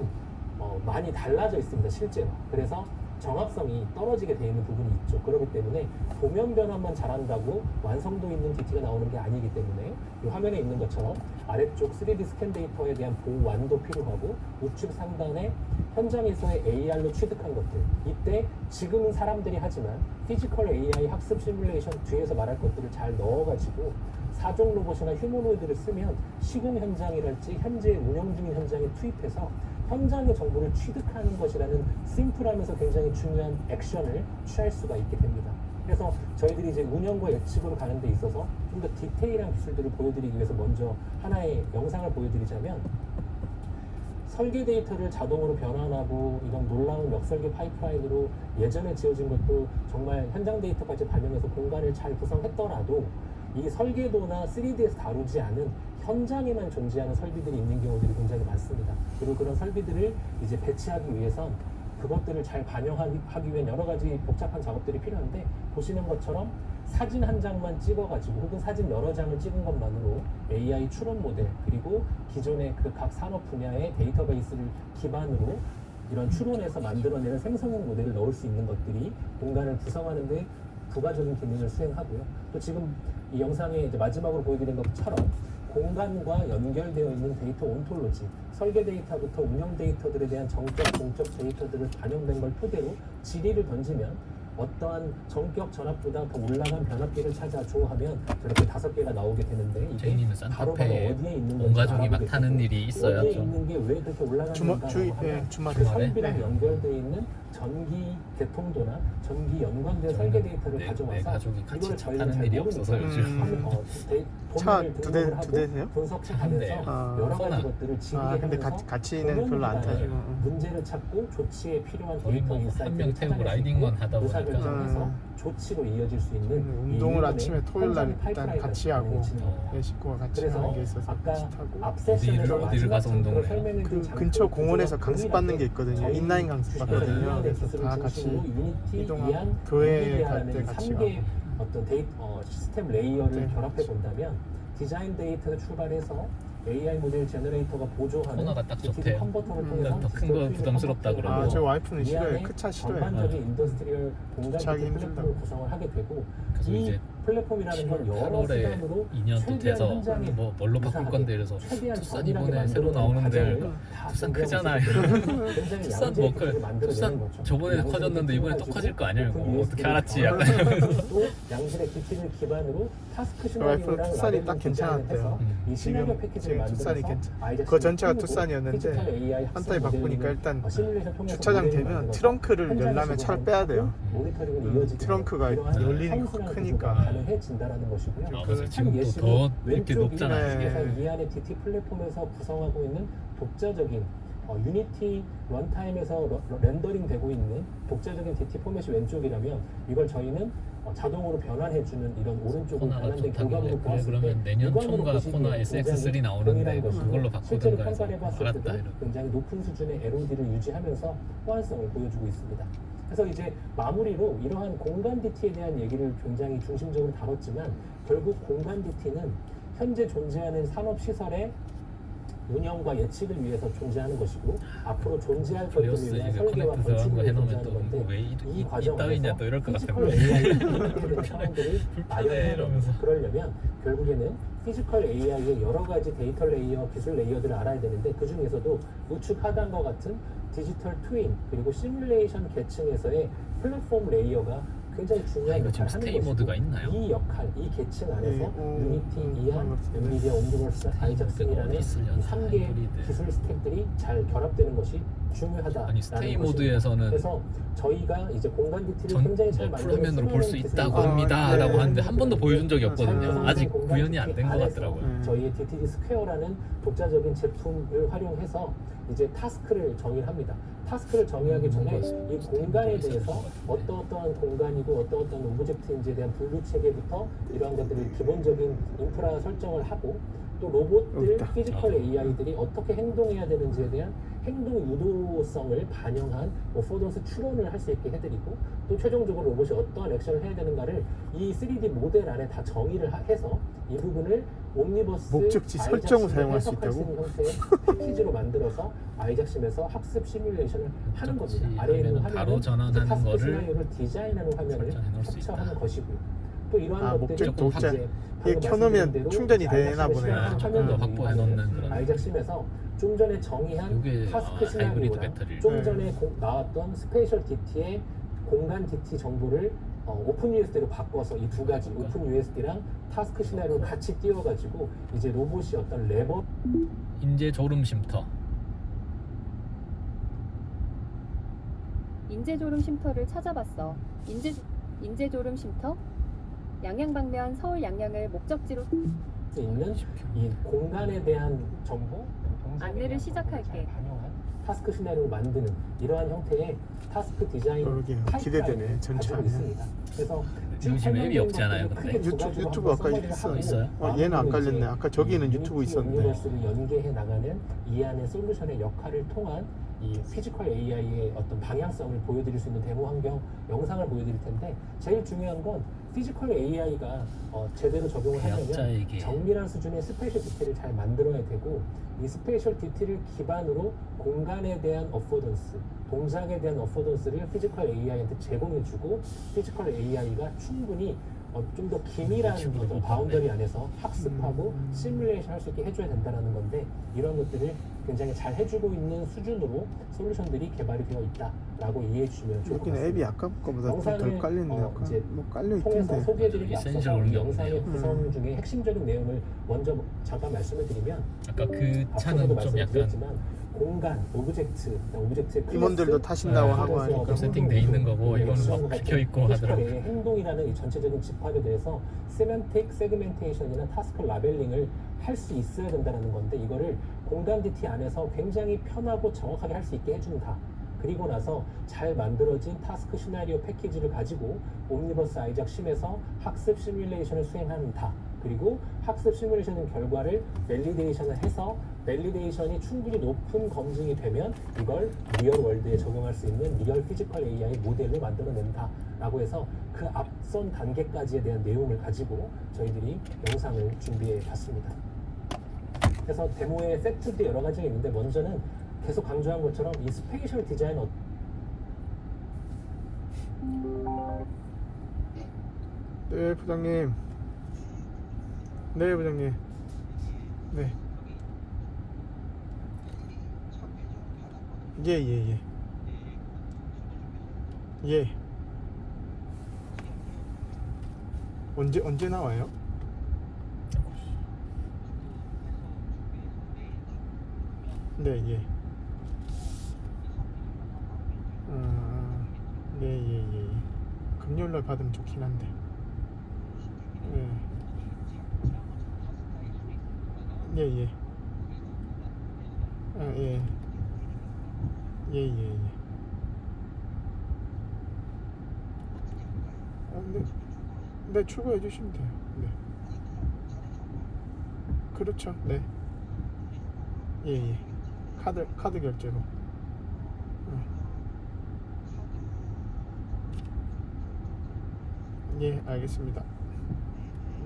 많이 달라져 있습니다, 실제로. 그래서 정합성이 떨어지게 되어 있는 부분이 있죠. 그렇기 때문에 도면 변환만 잘한다고 완성도 있는 DT가 나오는 게 아니기 때문에 이 화면에 있는 것처럼 아래쪽 3D 스캔 데이터에 대한 보완도 필요하고 우측 상단에 현장에서의 AR로 취득한 것들, 이때 지금은 사람들이 하지만 피지컬 AI 학습 시뮬레이션 뒤에서 말할 것들을 잘 넣어가지고 사종 로봇이나 휴머노이드를 쓰면 시공 현장이랄지 현재 운영 중인 현장에 투입해서 현장의 정보를 취득하는 것이라는 심플하면서 굉장히 중요한 액션을 취할 수가 있게 됩니다. 그래서 저희들이 이제 운영과 예측으로 가는 데 있어서 좀 더 디테일한 기술들을 보여드리기 위해서 먼저 하나의 영상을 보여드리자면, 설계 데이터를 자동으로 변환하고 이런 놀라운 역설계 파이프라인으로 예전에 지어진 것도 정말 현장 데이터까지 반영해서 공간을 잘 구성했더라도 이 설계도나 3D에서 다루지 않은 현장에만 존재하는 설비들이 있는 경우들이 굉장히 많습니다. 그리고 그런 설비들을 이제 배치하기 위해선 그것들을 잘 반영하기 위한 여러 가지 복잡한 작업들이 필요한데, 보시는 것처럼 사진 한 장만 찍어가지고 혹은 사진 여러 장을 찍은 것만으로 AI 추론 모델, 그리고 기존의 그 각 산업 분야의 데이터베이스를 기반으로 이런 추론해서 만들어내는 생성형 모델을 넣을 수 있는 것들이 공간을 구성하는 데 부가적인 기능을 수행하고요. 또 지금 이 영상에 이제 마지막으로 보여드린 것처럼 공간과 연결되어 있는 데이터 온톨로지, 설계 데이터부터 운영 데이터들에 대한 정적, 공적 데이터들을 반영된 걸 토대로 질의를 던지면 어떠한 전격 전압보다 더 올라간 변압기를 찾아줘 하면 저렇게 5개가 나오게 되는데, 이게 제인이는 바로 산타페 어디에 있는 건지 온 가족이 막 알아보게 타는 되고, 일이 있어요. 어디에 좀. 있는 게 왜 그렇게 올라가는가 하면 주말에 그 설비랑 네. 연결되어 있는 전기 개통도나 전기 연관된 설계 데이터를 내 가져와서 가족이 같이 이거를 차 저희는 타는 잘 일이 모르니까 없어서 요즘. 차 본인을 두 등록을 대- 하고 두 대세요? 분석하면서 아. 여러 코나. 가지 것들을 아, 근데 질의하면서 같이는 별로 안 타죠. 문제를 찾고 조치에 필요한 거의 데이터 뭐 인사이트를 한 명 태우고 찾아낼 수 라이딩만 있고 하다 보니까. 의사결정해서 조치로 이어질 수 있는 운동을 이 아침에 토요일 날 현장 일단 파이프라인 같이 같은 하고 기능이 진행됩니다. 내 식구가 같이 그래서 하는 게 있어서 아까 같이 타고 앞 세션에서 어디를 가서 운동을 해요? 그 근처 공원에서 강습받는 게 있거든요. 인라인 강습받거든요. 그래서 다 같이 이동하고 교회 갈 때 같이 가고. 어떤 시스템 레이어를 네, 결합해 본다면 디자인 데이터를 출발해서 AI 모델 제너레이터가 보조하는 코너가 딱 GTD 좋대요. 컨버터를 통해서 더 큰 거 부담스럽다 그러고. 아, 저 와이프는 싫어요. 이 안에 큰 차 싫어요. 전반적인 인더스트리얼 공간 주차하기 플랫폼을 힘들다고. 구성을 하게 되고, 그래서 이 이제 플랫폼이라는 건 7월 여러 8월에 수단으로 2년도 최대한 돼서 현장에 뭐 뭘로 바꿀 유사하게 건데 이래서 최대한 투싼 정밀하게 이번에 새로 만들어내는 나오는데 과정을 다 투싼 준비하고 크잖아요. 있어요. 굉장히 투싼 양재 뭐 기술을 만들어내는 투싼 거죠. 저번에 양재 커졌는데 이번에 또 기술을 커질 거 아니야 이거 오픈 어떻게 알았지 USB를 약간. 또 양질의 기술을 기반으로 타스크 와이프 시나리오랑 투싼이 딱 라벨링 괜찮았대요. 디자인을 해서 이 시나리오 지금 패키지를 만들어서 투싼이 괜찮. 아이작스를 그거 전체가 띄우고 투싼이었는데 디지털 AI 학습 한타에 바꾸니까 모델링을 일단 시뮬레이션 통해서 주차장 모델링을 되면 만들어서 트렁크를 현장에 열려면 차를 적용하고 빼야 돼요. 모니터링은 이어지게 트렁크가 이러한 열리는 게 성숙한 크니까. 구조가 가능해진다라는 것이고요. 아, 그래서 참 지금 또 예시로 더 이렇게 왼쪽이 높잖아요. 네. 이 안에 DT 플랫폼에서 구성하고 있는 독자적인 유니티 런타임에서 렌더링 되고 있는 독자적인 DT 포맷이 왼쪽이라면, 이걸 저희는 자동으로 변환해주는 이런 오른쪽으로 코나가 변환된 좋다길래 교감으로 그래 보았을 때 그러면 내년 육안으로 총과 보시기에 코나 SX3 굉장히 나오는데 동일한 것이고, 그걸로 실제로 바꾸든가 해서 평가해봤을 알았다 때도 이러고. 굉장히 높은 수준의 LOD를 유지하면서 호환성을 보여주고 있습니다. 그래서 이제 마무리로 이러한 공간 DT에 대한 얘기를 굉장히 중심적으로 다뤘지만, 결국 공간 DT는 현재 존재하는 산업시설의 운영과 예측을 위해서 존재하는 것이고, 앞으로 존재할 플러스 것들을 위한 이제 설계와 커넥트 들어간 거 건축을 해놓으면 존재하는 또 건데, 왜 이 과정 이따위냐 안에서 또 이럴 것 피지컬 같아. AI의 상황들을 불편해 마련하는 이러면서. 그러려면 결국에는 피지컬 AI의 여러 가지 데이터 레이어, 기술 레이어들을 알아야 되는데, 그 중에서도 우측 하단과 같은 디지털 트윈 그리고 시뮬레이션 계층에서의 플랫폼 레이어가 굉장히 중요한 이거 지금 역할을 하는 스테이 것이고, 모드가 있나요? 이 역할, 이 계층 안에서 네, 유니티, 이안, 엔비디아 온리버스, 아이작슨이라는 이 3개의 기술 스택들이 잘 결합되는 것이 중요하다라는 아니 스테이 것입니다. 모드에서는 그래서 저희가 이제 공간 DT를 전 굉장히 잘 뭐 만드는 풀화면으로 볼 수 있다고 기술이 합니다 네. 라고 하는데 한 번도 보여준 적이 없거든요. 음. 아직 공간 구현이 안 된 것 DT 같더라고요. 안에서 저희의 DTD 스퀘어라는 독자적인 제품을 활용해서 이제 타스크를 정의를 합니다. 타스크를 정의하기 전에 이 공간에 대해서 어떠어떠한 공간이고 어떠어떠한 오브젝트인지에 대한 분류 체계부터 이러한 것들을 기본적인 인프라 설정을 하고, 또 로봇들, 없다. 피지컬 AI들이 어떻게 행동해야 되는지에 대한 행동 유도성을 반영한 어포던스 추론을 할 수 있게 해드리고 또 최종적으로 로봇이 어떠한 액션을 해야 되는가를 이 3D 모델 안에 다 정의를 해서 이 부분을 옴니버스 목적지 설정을 사용할 수 있다고? 있는 형태의 패키지로 만들어서 아이작심에서 학습 시뮬레이션을 하는 겁니다. 목적지 아래에 있는 화면은 바로 화면은 전환하는 타스크 거를 시나리오를 디자인하는 화면을 설정해 놓을 수 캡처하는 있다. 것이고요. 또 이러한 아, 것들이 목적 도자. 이제 이게 방금 켜놓으면 말씀드린 대로 충전이 되나 아이작심의 보네. 시나리오 조금 더 화면을 확보해 놓는 그런. 아이작심에서 좀 전에 정의한 요게, 타스크 하이브리드 시나리오랑 배터리. 좀 네. 전에 나왔던 스페셜 DT의 공간 DT 정보를 오픈 USD로 바꿔서 이 두 가지 오픈 USD랑 타스크 시나리오를 같이 띄워가지고 이제 로봇이 어떤 레버 인재 졸음 쉼터. 인재졸음 쉼터를 찾아봤어. 인재졸음 쉼터? 양양 방면 서울 양양을 목적지로 수 있는 이 공간에 대한 정보 안내를 대한 시작할게. 정보를 잘 반영한 타스크 시나리오를 만드는 이러한 형태의 타스크 디자인 그러게요. 기대되네, 전체 하면. 있습니다. 그래서 요즘 앱이 없지 않아요, 근데? 유튜브 아까 있었는데. 있어요? 얘는 안 깔렸네. 아까 저기는 유튜브 있었는데. 유니버스를 연계해 나가는 이 안의 솔루션의 역할을 통한 이 피지컬 AI의 어떤 방향성을 보여드릴 수 있는 데모 환경 영상을 보여드릴 텐데 제일 중요한 건 피지컬 AI가 제대로 적용을 하려면 과학자에게 정밀한 수준의 스페셜 디테일을 잘 만들어야 되고 이 스페셜 디테일을 기반으로 공간에 대한 어포던스, 동작에 대한 어포던스를 피지컬 AI한테 제공해주고 피지컬 AI가 충분히 좀 더 기밀한 어떤 바운더리 안에서 학습하고 시뮬레이션 할 수 있게 해줘야 된다는 건데 이런 것들을 굉장히 잘 해주고 있는 수준으로 솔루션들이 개발이 되어 있다라고 이해해 주시면 좋을 것 여기는 같습니다. 앱이 아까 거보다 좀 덜 깔렸네. 아까 이제 뭐 깔려 통해서 있던데. 소개해드리기 에센셜 앞서서 그런 이 게 영상의 없네요. 구성 중에 핵심적인 내용을 먼저 잠깐 말씀을 드리면 아까 그 앞서도 차는 좀 약간 말씀드렸지만 공간, 오브젝트의 임원들도 타신다고 네, 하고 하니까. 좀 세팅돼 있는 거고 이거는 막 박혀 있고 하더라고요. 피지컬의 행동이라는 이 전체적인 집합에 대해서 세멘틱 세그멘테이션이나 타스크 라벨링을 할 수 있어야 된다는 건데 이거를 공간 DT 안에서 굉장히 편하고 정확하게 할 수 있게 해준다. 그리고 나서 잘 만들어진 타스크 시나리오 패키지를 가지고 옴니버스 아이작 심에서 학습 시뮬레이션을 수행한다. 그리고 학습 시뮬레이션 결과를 밸리데이션을 해서 밸리데이션이 충분히 높은 검증이 되면 이걸 리얼 월드에 적용할 수 있는 리얼 피지컬 AI 모델로 만들어낸다 라고 해서 그 앞선 단계까지에 대한 내용을 가지고 저희들이 영상을 준비해 봤습니다. 그래서 데모에 팩트도 여러 가지가 있는데 먼저는 계속 강조한 것처럼 이 스페이셜 디자인 네, 부장님. 네, 부장님. 네. 예. 예. 언제 나와요? 네, 예. 예. 금요일날 받으면 좋긴 한데. 예. 예. 네, 출고해 주시면 돼요. 네. 그렇죠. 네. 예. 카드 결제로. 예, 알겠습니다.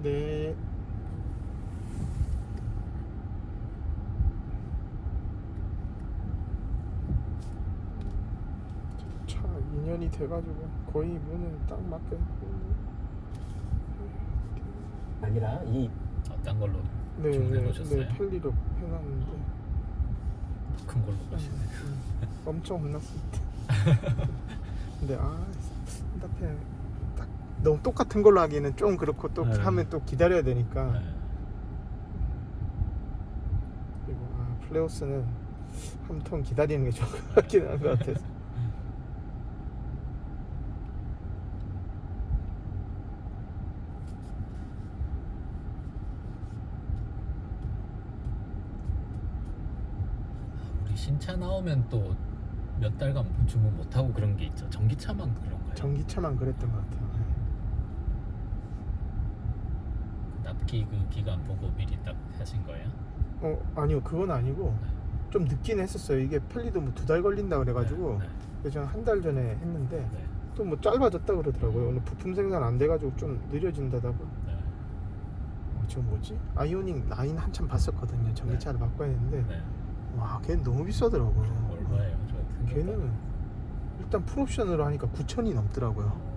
네. 차 2년이 돼가지고 거의 문은 딱 맡겼고. 아니라 이 딴 걸로 네, 주문해 놓으셨어요? 네, 펠리로 해놨는데 큰 걸로 보시네. 엄청 혼났습니다. 근데 답답해. 딱 너무 똑같은 걸로 하기는 좀 그렇고 또 네. 하면 또 기다려야 되니까. 네. 그리고 플레오스는 한 턴 기다리는 게 좋을 것 같긴 한 것 같아서. 우리 신차 나오면 또 몇 달간 주문 못 하고 그런 게 있죠. 전기차만 그런가요? 전기차만 그랬던 것 같아요. 납기 그 기간 보고 미리 딱 하신 거예요? 아니요, 그건 아니고 좀 늦긴 했었어요. 이게 편리도 뭐 2달 걸린다 그래가지고 네. 그래서 저는 한 달 전에 했는데 네. 또 뭐 짧아졌다 그러더라고요. 오늘 부품 생산 안 돼가지고 좀 느려진다다고. 네. 저 뭐지? 아이오닉 9 한참 봤었거든요. 전기차를 바꿔야 했는데 네. 와, 걔는 너무 비싸더라고요. 얼마예요? 저 걔는 일단 풀옵션으로 하니까 9천이 넘더라고요.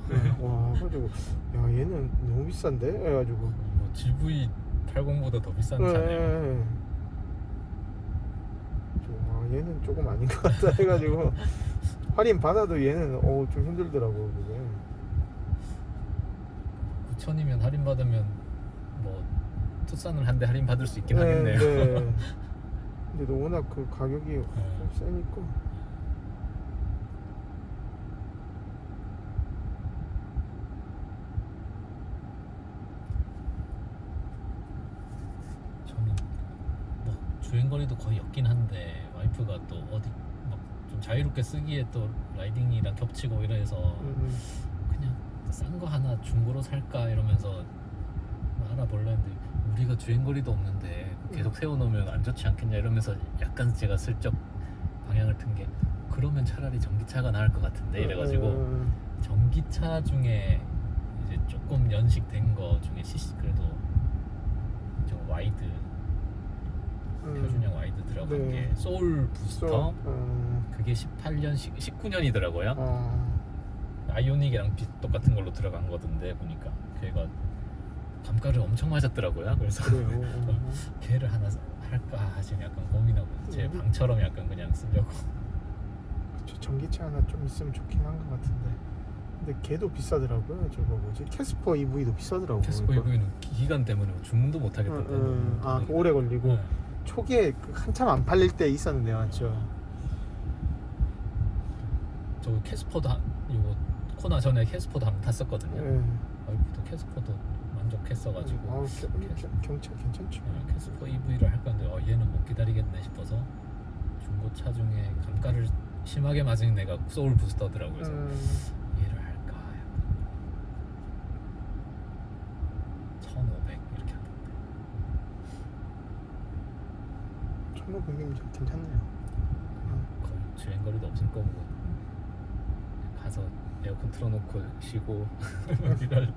네. 와, 그래가지고 야, 얘는 너무 비싼데? 해가지고 뭐 GV80보다 더 비싼 차네요. 와, 얘는 조금 아닌 것 같다 해가지고 할인 받아도 얘는 좀 힘들더라고요. 그게. 9천이면 할인 받으면 뭐 투싼을 한 대 할인 받을 수 있긴 하겠네요. 네. 근데 또 워낙 그 가격이 세니까. 저는 뭐 주행거리도 거의 없긴 한데 와이프가 또 어디 막 좀 자유롭게 쓰기에 또 라이딩이랑 겹치고 이래서 그냥 싼 거 하나 중고로 살까 이러면서 알아보려 했는데 우리가 주행거리도 없는데 계속 세워놓으면 안 좋지 않겠냐 이러면서 약간 제가 슬쩍 방향을 튼 게 그러면 차라리 전기차가 나을 것 같은데 이래가지고 전기차 중에 이제 조금 연식된 거 중에 CC 그래도 좀 와이드 표준형 와이드 들어간 네. 게 소울 부스터 그게 18년 19년이더라고요. 아이오닉이랑 똑같은 걸로 들어간 거던데 보니까 걔가 감가를 엄청 맞았더라고요. 그래서 그래요. 걔를 하나 할까 지금 약간 고민하고 제 방처럼 약간 그냥 쓰려고. 그쵸, 전기차 하나 좀 있으면 좋긴 한 것 같은데. 근데 걔도 비싸더라고요. 저거 뭐지? 캐스퍼 EV도 비싸더라고요. 캐스퍼 EV는 기간 때문에 주문도 못 하겠던데. 오래 걸리고 네. 초기에 한참 안 팔릴 때 있었는데 맞죠? 저 캐스퍼도 요거 코나 전에 캐스퍼도 한번 탔었거든요. 네. 와이프도 캐스퍼도 만족했어가지고 경차 괜찮죠? 캐스퍼 EV를 할 건데 얘는 못 기다리겠네 싶어서 중고차 중에 감가를 심하게 맞은 애가 소울 부스터더라고요. 그래서 얘를 할까 약간 1,500 이렇게 하던데 1,500이면 괜찮네요. 거의 주행거리도 없을 거고 가서 에어컨 틀어놓고 쉬고 일할.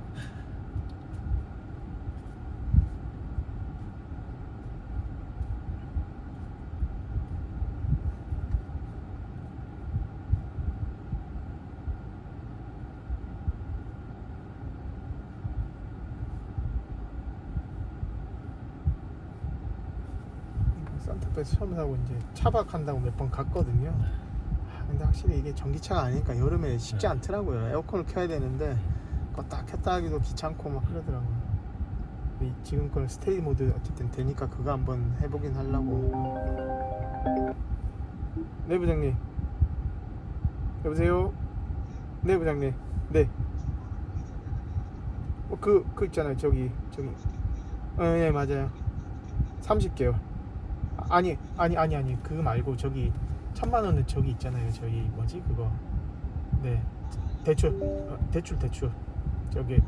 산타페 처음 사고 이제 차박한다고 몇 번 갔거든요. 근데 확실히 이게 전기차가 아니니까 여름에 쉽지 않더라고요. 에어컨을 켜야 되는데 그거 딱 켰다 하기도 귀찮고 막 그러더라고요. 지금 건 스테이 모드 어쨌든 되니까 그거 한번 해보긴 하려고. 네 부장님. 여보세요? 네 부장님. 네. 그 있잖아요. 저기. 네 맞아요. 30개월. 아니 그거 말고 저기 1,000만 원은 저기 있잖아요. 저기 뭐지 그거. 네 대출 저기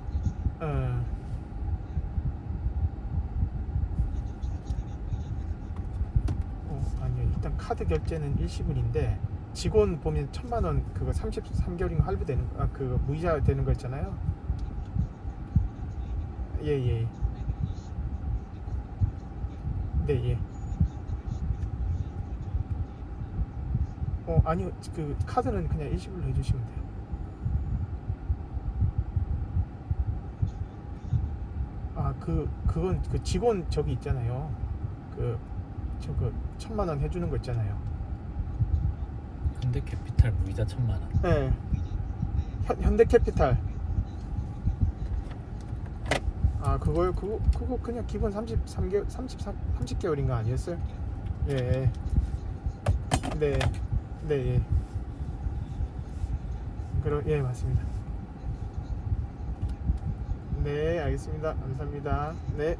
아니요 일단 카드 결제는 일시불인데 직원 보면 1,000만 원 그거 33개월인가 할부되는 그거 무이자 되는 거 있잖아요. 예. 네 예. 아니요 그 카드는 그냥 일시불로 해주시면 돼요. 그건 그 직원 저기 있잖아요. 저거 1,000만 원 해주는 거 있잖아요. 현대캐피탈 무이자 1,000만 원. 네. 현대캐피탈. 그거요? 그거 그냥 기본 30개월인가 아니었어요? 예. 네. 예. 예, 맞습니다. 네, 알겠습니다. 감사합니다. 네.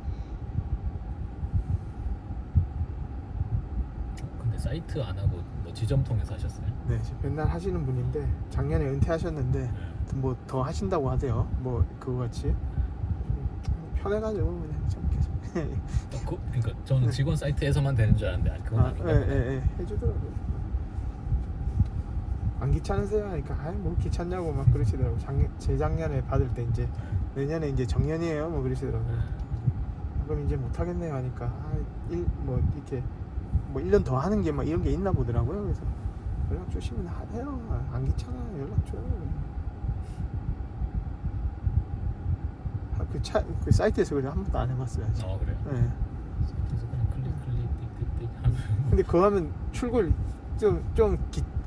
근데 사이트 안 하고 뭐 지점 통해서 하셨어요? 네, 맨날 하시는 분인데 작년에 은퇴하셨는데 뭐 더 하신다고 하세요. 뭐 그거 같이 편해가지고 그냥 좀 계속 그러니까 저는 직원 사이트에서만 되는 줄 알았는데 아니, 그건 아닌가 보네. 예, 해주더라고요. 안 귀찮으세요? 하니까 아이 뭐 귀찮냐고 막 그러시더라고. 재작년에 받을 때 이제 내년에 이제 정년이에요 뭐 그러시더라고요. 그럼 이제 못 하겠네요 하니까 뭐 이렇게 뭐 1년 더 하는 게 막 이런 게 있나 보더라고요. 그래서 연락 주시면 해요. 안 귀찮아요. 연락 줘요. 그 사이트에서 그냥 한 번도 안 해봤어요. 아직. 그래요? 네. 그래서 그냥 클릭 띡띡띡 하면 근데 그거 하면 출근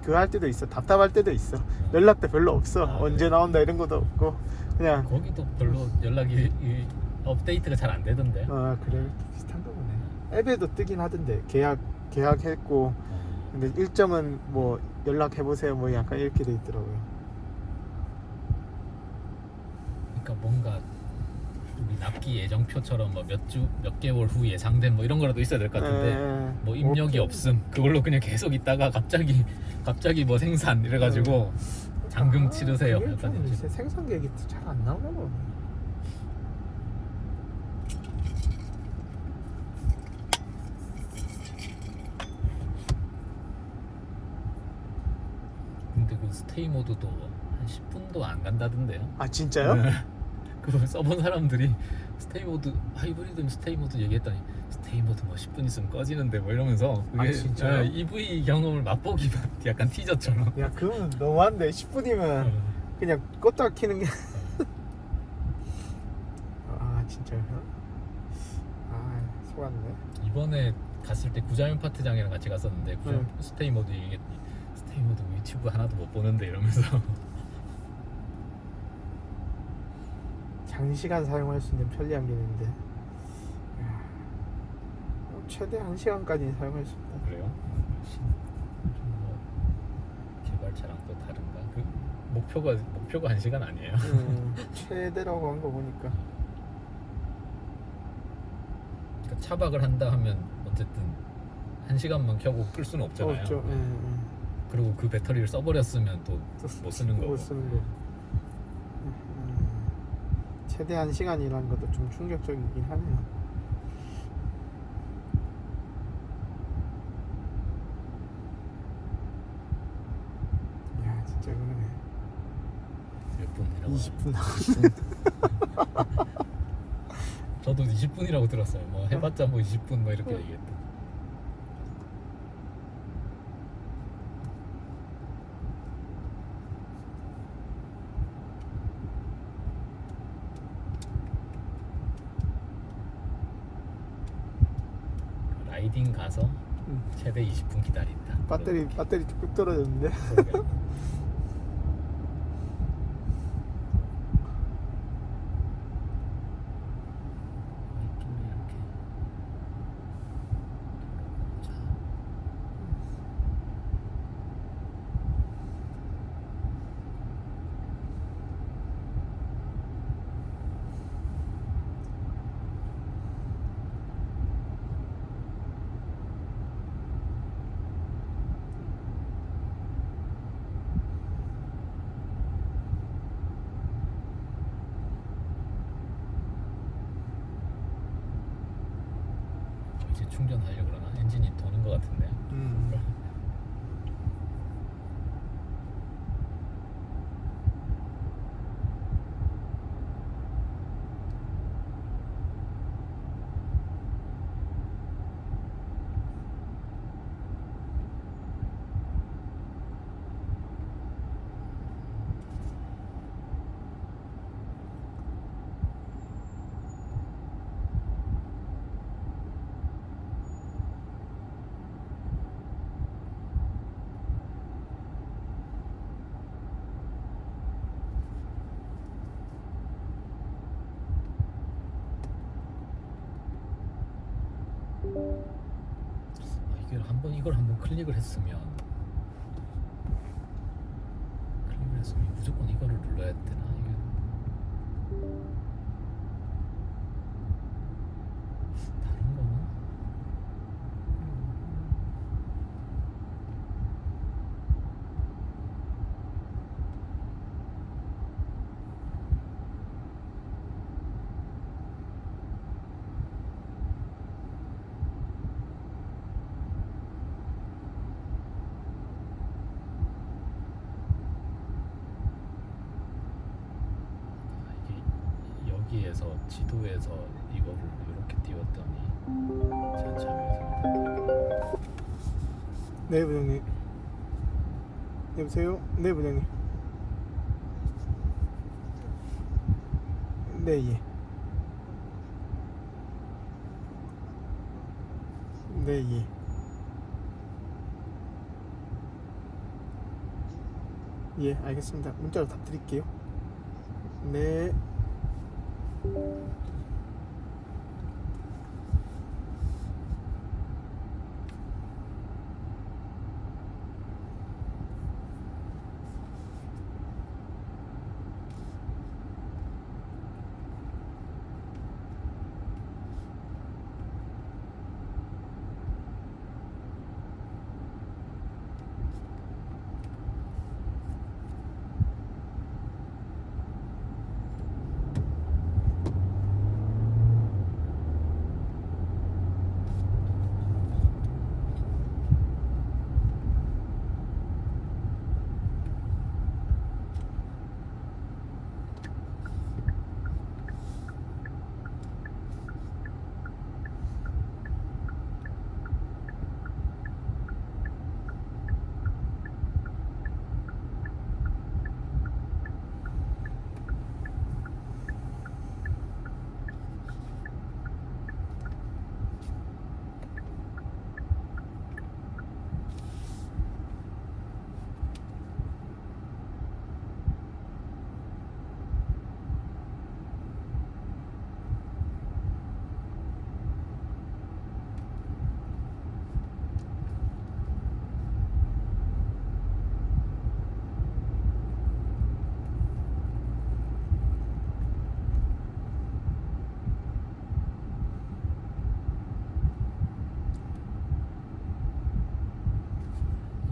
그거 할 때도 있어. 답답할 때도 있어. 연락도 별로 없어. 언제 나온다 이런 것도 없고 그냥 거기도 별로 연락이 업데이트가 잘 안 되던데. 그래 비슷한가 보네. 앱에도 뜨긴 하던데 계약했고 근데 일정은 뭐 연락해 보세요 뭐 약간 이렇게 돼 있더라고요. 그러니까 뭔가 우리 납기 예정표처럼 뭐 몇 개월 후 예상된 뭐 이런 거라도 있어야 될 것 같은데 뭐 입력이 없음. 그걸로 그냥 계속 있다가 갑자기 뭐 생산 이래가지고 잔금 치르세요. 그게 약간 좀 이런 식으로. 생산 계획이 잘 안 나오나 봐. 근데 그 스테이 모드도 한 10분도 안 간다던데요. 아 진짜요? 그걸 써본 사람들이 스테이 모드 하이브리드 스테이 모드 얘기했더니 스테이 모드 뭐 10분 있으면 꺼지는데 뭐 이러면서 그게 진짜요? EV 경험을 맛보기 약간 티저처럼. 야 그건 너무한데 10분이면 그냥 껐다 키는 게 진짜요? 속았네. 이번에 갔을 때 구자연 파트장이랑 같이 갔었는데 구자연 스테이 모드 얘기했더니 스테이 모드 유튜브 하나도 못 보는데 이러면서 장시간 사용할 수 있는 편리한 게 있는데 최대 1시간까지 사용할 수 있다. 그래요? 뭐 개발자랑 또 다른가? 그 목표가 1시간 아니에요? 최대라고 한 거 보니까 그러니까 차박을 한다 하면 어쨌든 1시간만 켜고 끌 수는 없잖아요. 없죠. 그리고 그 배터리를 써버렸으면 또 못 쓰는 거고. 못 쓰는 거. 최대 1시간이라는 것도 좀 충격적이긴 하네요. 야 진짜 그러네. 몇 분이라고? 20분 저도 20분이라고 들었어요. 뭐 해봤자 뭐 20분 뭐 이렇게 얘기했다. 라이딩 가서 최대 20분 기다린다. 배터리 뚝뚝 떨어졌는데. 그러게. 이제 충전하려고 그러나? 엔진이 도는 것 같은데. 이걸 한번 클릭을 했으면 무조건 이거를 눌러야 되나? 이게 다른 거나? 여기에서 지도에서 이거를 이렇게 띄웠더니 전참에서 네 부장님. 여보세요? 네 부장님. 네 예. 네 예. 예 알겠습니다. 문자로 답 드릴게요. 네.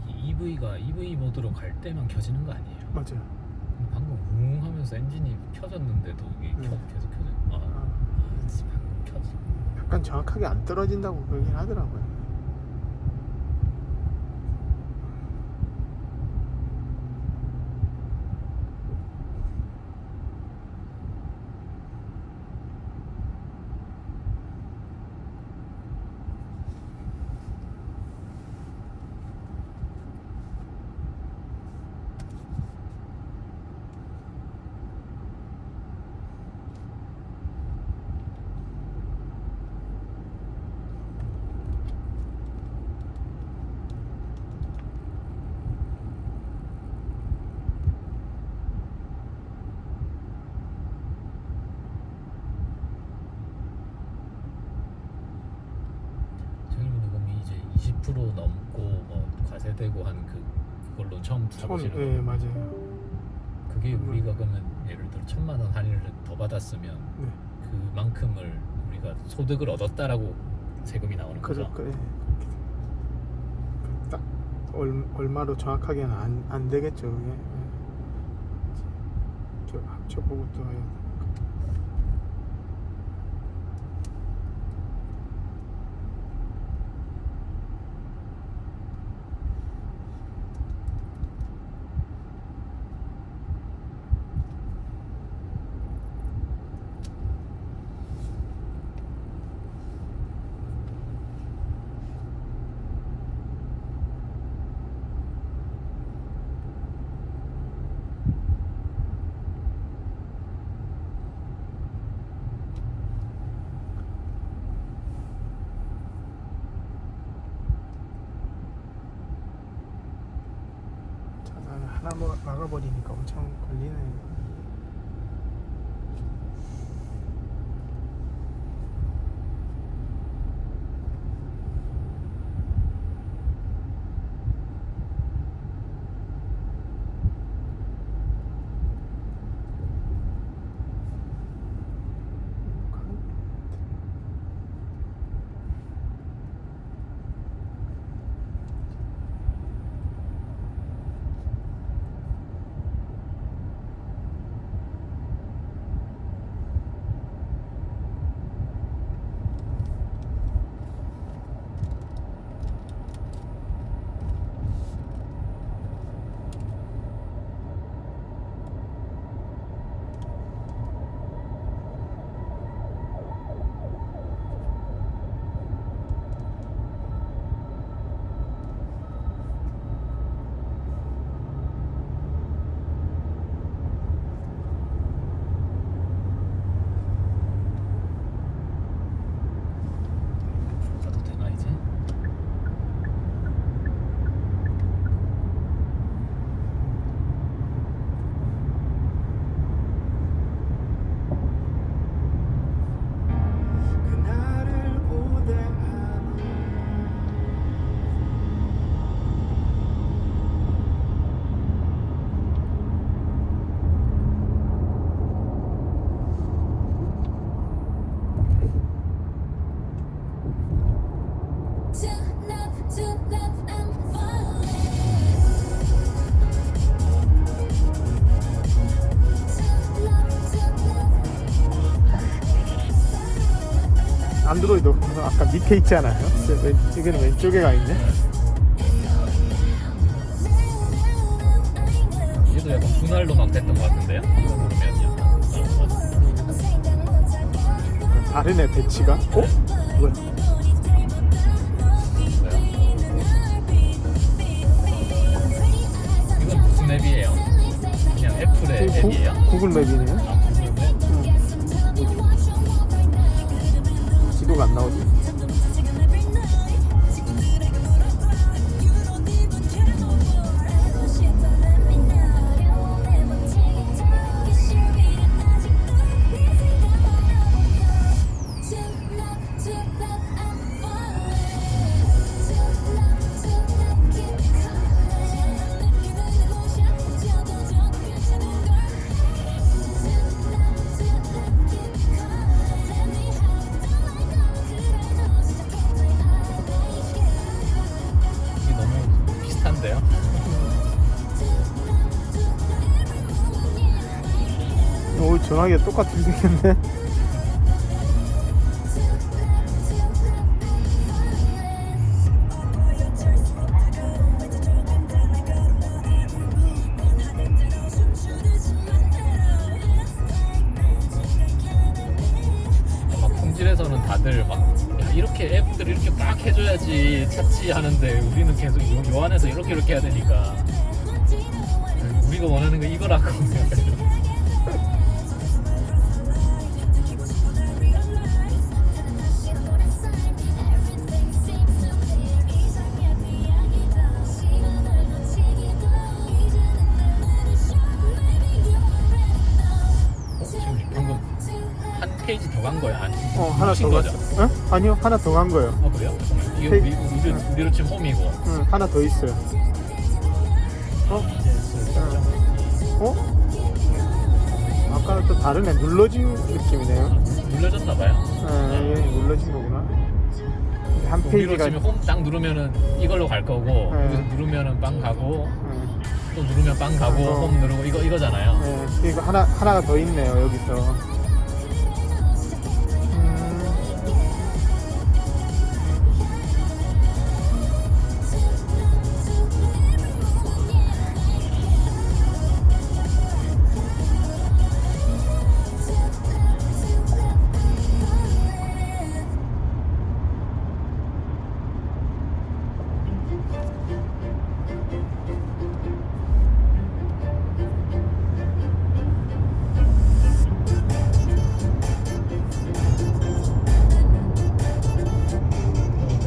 EV가 EV 모드로 갈 때만 켜지는 거 아니에요? 맞아요. 방금 웅 하면서 엔진이 켜졌는데도 이게 네. 계속 켜져. 방금 켜지. 약간 정확하게 안 떨어진다고 그러긴 하더라고요. 장님은 그럼 이제 20% 넘고 뭐 과세되고 한 그걸로 처음 잡으시는 예 거예요? 맞아요. 그게 우리가 그러면 예를 들어 1,000만 원 할인을 더 받았으면 네. 그만큼을 우리가 소득을 얻었다라고 세금이 나오는 거죠? 그렇게 딱 얼마로 정확하게는 안 되겠죠. 그게. 예. 저 합쳐보고 또 해야 되니까. 차단을 하나 막아버리니까 엄청 걸리네. 안드로이드 아까 밑에 있지 않아요? 이거는 왼쪽에 가 있네. 얘도 약간 분할로 막 됐던 것 같은데요? 이거 누르면 약간 다르네 배치가. 어? 뭐야? 이건 무슨 앱이에요? 그냥 애플의 앱이에요? 구글 맵이네요. 아, 구글 맵? 지도가 안 나오지. 이게 너무 비슷한데요? 오 전화기가 똑같이 생겼네. 막 품질에서는 다들 막 야, 이렇게 앱들 이렇게 딱 해줘야지 찾지 하는데 우리는 계속 요 안에서 이렇게 해야 되니까 우리가 원하는 거 이거라고. 지금 방금 한 페이지 더 간 거야? 아니, 하나 더 거죠? 갔어. 응? 아니요 하나 더 간 거예요. 아 그래요? 이게 우리로 치면 홈이고. 응 하나 더 있어요. 어? 어? 아까는 또 다르네. 눌러진 느낌이네요. 눌러졌나봐요. 예, 눌러진 거구나. 한 우리로 페이지가. 치면 홈 딱 누르면은 이걸로 갈 거고 여기서 누르면은 빵 가고 또 누르면 빵 가고 어. 홈 누르고 이거잖아요. 예, 이거 하나가 더 있네요 여기서.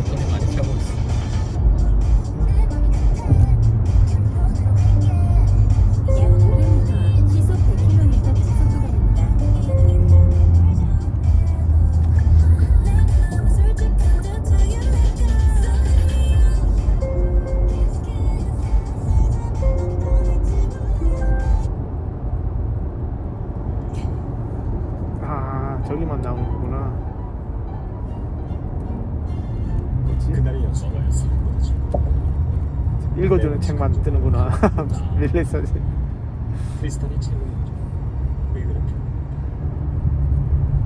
소리 많이 켜고 있어. 약 500m, 시속 100km 고속도로입니다. 아 저기만 나오는 거구나. 뭐지? 그날이 연습하였어. 읽어주는 책만 뜨는구나. 릴레이 사진. 크리스탈이 최고였죠. 왜 그렇죠?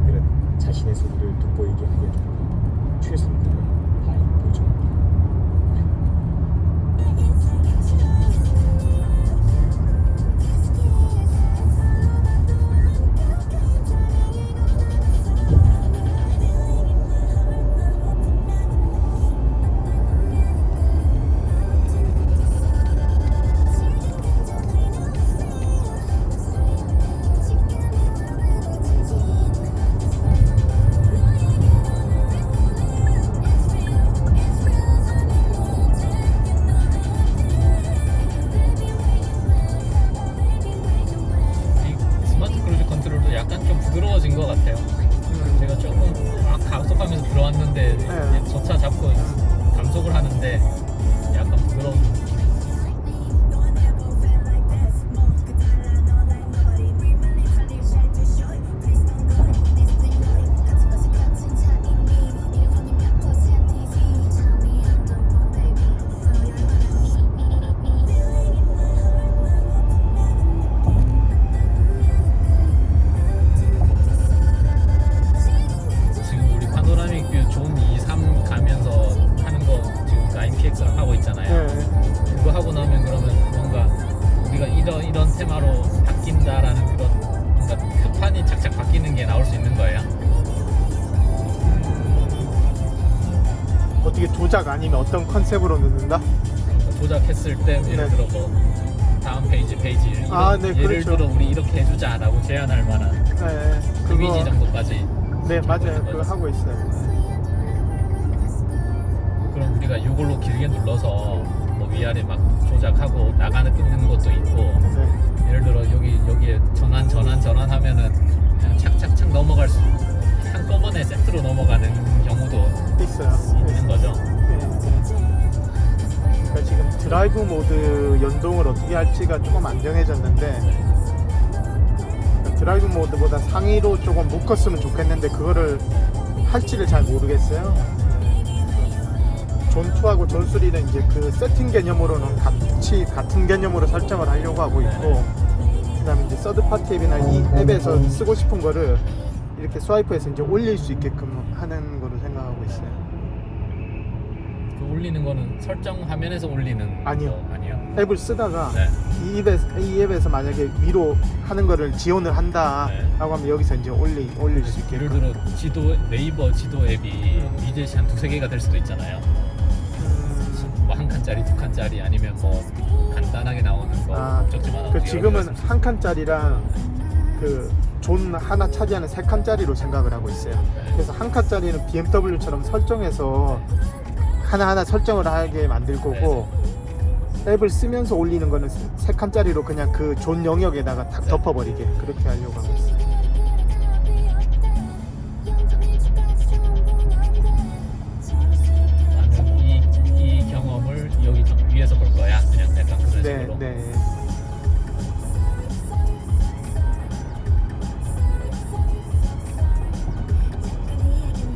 그는 자신의 소리를 돋보이게 하려고 최선을 다해 보여줍니다. 이 스마트 크루즈 컨트롤도 약간 좀 부드러워진 것 같아요. 제가 조금 막 가속하면서 들어왔는데 네. 이제 저차 잡고 감속을 하는데 약간 부드러운. 지금 우리 파노라믹 조작 아니면 어떤 컨셉으로 넣는다? 조작했을 때 예를 네. 들어 뭐 다음 페이지 이런, 네, 예를 그렇죠. 들어 우리 이렇게 해주자라고 제안할 만한 네, 이미지 정도까지. 네, 맞아요. 하는 그거 거죠. 하고 있어요. 그럼 우리가 이걸로 길게 눌러서 뭐 위아래 막 조작하고 나가는 끊는 것도 있고, 네. 예를 들어 여기에 전환하면은 그냥 착착착 넘어갈 수, 한꺼번에 세트로 넘어가는 경우도 있어요. 있는 거죠. 네. 그러니까 지금 드라이브 모드 연동을 어떻게 할지가 조금 안 정해졌는데, 그러니까 드라이브 모드보다 상위로 조금 묶었으면 좋겠는데 그거를 할지를 잘 모르겠어요. 존2하고 존3는 이제 그 세팅 개념으로는 같은 개념으로 설정을 하려고 하고 있고, 그 다음에 이제 서드파티 앱이나 이 앱에서 쓰고 싶은 거를 이렇게 스와이프해서 이제 올릴 수 있게끔 하는 거로 생각하고 있어요. 그 올리는 거는 설정 화면에서 올리는 아니요. 거 아니에요? 앱을 쓰다가 네. 이 앱에서 만약에 위로 하는 거를 지원을 한다라고 네. 하면 여기서 이제 올릴 수 있게. 예를 들어 네이버 지도 앱이 위젯이 한 2-3개가 될 수도 있잖아요. 뭐 한 칸짜리, 2칸짜리 아니면 뭐 간단하게 나오는 거 목적지만 그 지금은 한 칸짜리랑 그 존 하나 차지하는 3칸짜리로 생각을 하고 있어요. 그래서 한 칸짜리는 BMW처럼 설정해서 하나하나 설정을 하게 만들 거고, 앱을 쓰면서 올리는 거는 3칸짜리로 그냥 그 존 영역에다가 딱 덮어버리게 그렇게 하려고 하고 있어요. 나는 이 경험을 여기 위에서 볼 거야. 그냥 약간 그런 네, 식으로. 네.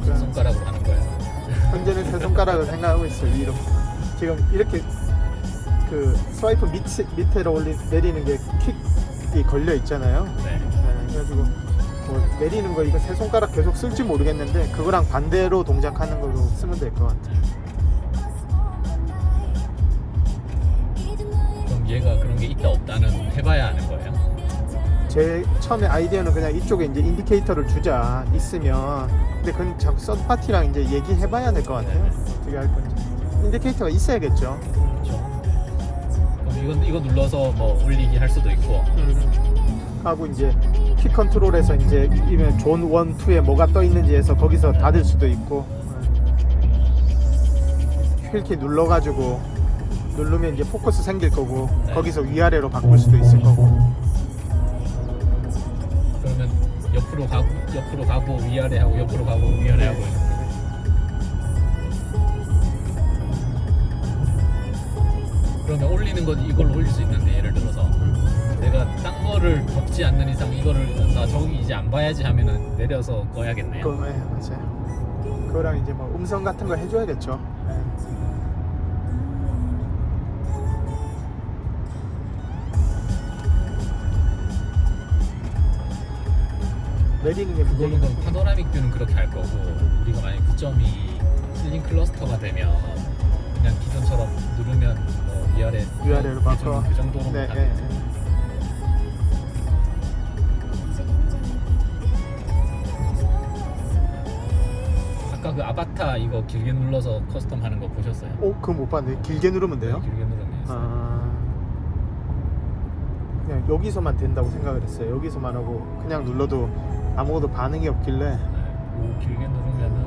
두 손가락으로 하는 거예요. 현재는 세 손가락을 생각하고 있어요. 위로. 지금 이렇게 그 스와이프 밑으로 내리는 게 킥이 걸려 있잖아요. 네. 네, 그래가지고 뭐 내리는 거 이거 세 손가락 계속 쓸지 모르겠는데 그거랑 반대로 동작하는 걸로 쓰면 될 것 같아요. 그럼 얘가 그런 게 있다 없다는 해봐야 아는 거예요. 제 처음에 아이디어는 그냥 이쪽에 이제 인디케이터를 주자 있으면, 근데 그건 자꾸 서드파티랑 이제 얘기해봐야 될 것 같아요. 어떻게 할 건지. 인디케이터가 있어야겠죠. 그렇죠. 그럼 이거 눌러서 뭐 올리기 할 수도 있고. 하고 이제 키 컨트롤에서 이제 이면 존 1, 2에 뭐가 떠 있는지에서 거기서 닫을 수도 있고, 휠키 눌러가지고 누르면 이제 포커스 생길 거고, 네. 거기서 위아래로 바꿀 수도 있을 거고. 그러면 옆으로 가고 위아래 하고 옆으로 가고 위아래 하고 이렇게. 그러면 올리는 건 이걸로 올릴 수 있는데, 예를 들어서 내가 딴 거를 덮지 않는 이상 이거를 나 저기 이제 안 봐야지 하면은 내려서 꺼야겠네요. 그거 맞아요. 그거랑 이제 뭐 음성 같은 거 해줘야겠죠. 네. 내리는 게 그거는 문제긴 그럼 파노라믹 뷰는 그렇게 할 거고, 우리가 만약 9점이 실링 클러스터가 되면 그냥 기존처럼 누르면 뭐 위아래로 바꿔. 그 정도로만 네, 가면 네. 아까 그 아바타 이거 길게 눌러서 커스텀 하는 거 보셨어요? 그거 못 봤는데 길게 누르면 돼요? 길게 누르면 있어요. 그냥 여기서만 된다고 생각을 했어요. 여기서만 하고 그냥 눌러도 아무것도 반응이 없길래. 네, 요거 길게 누르면은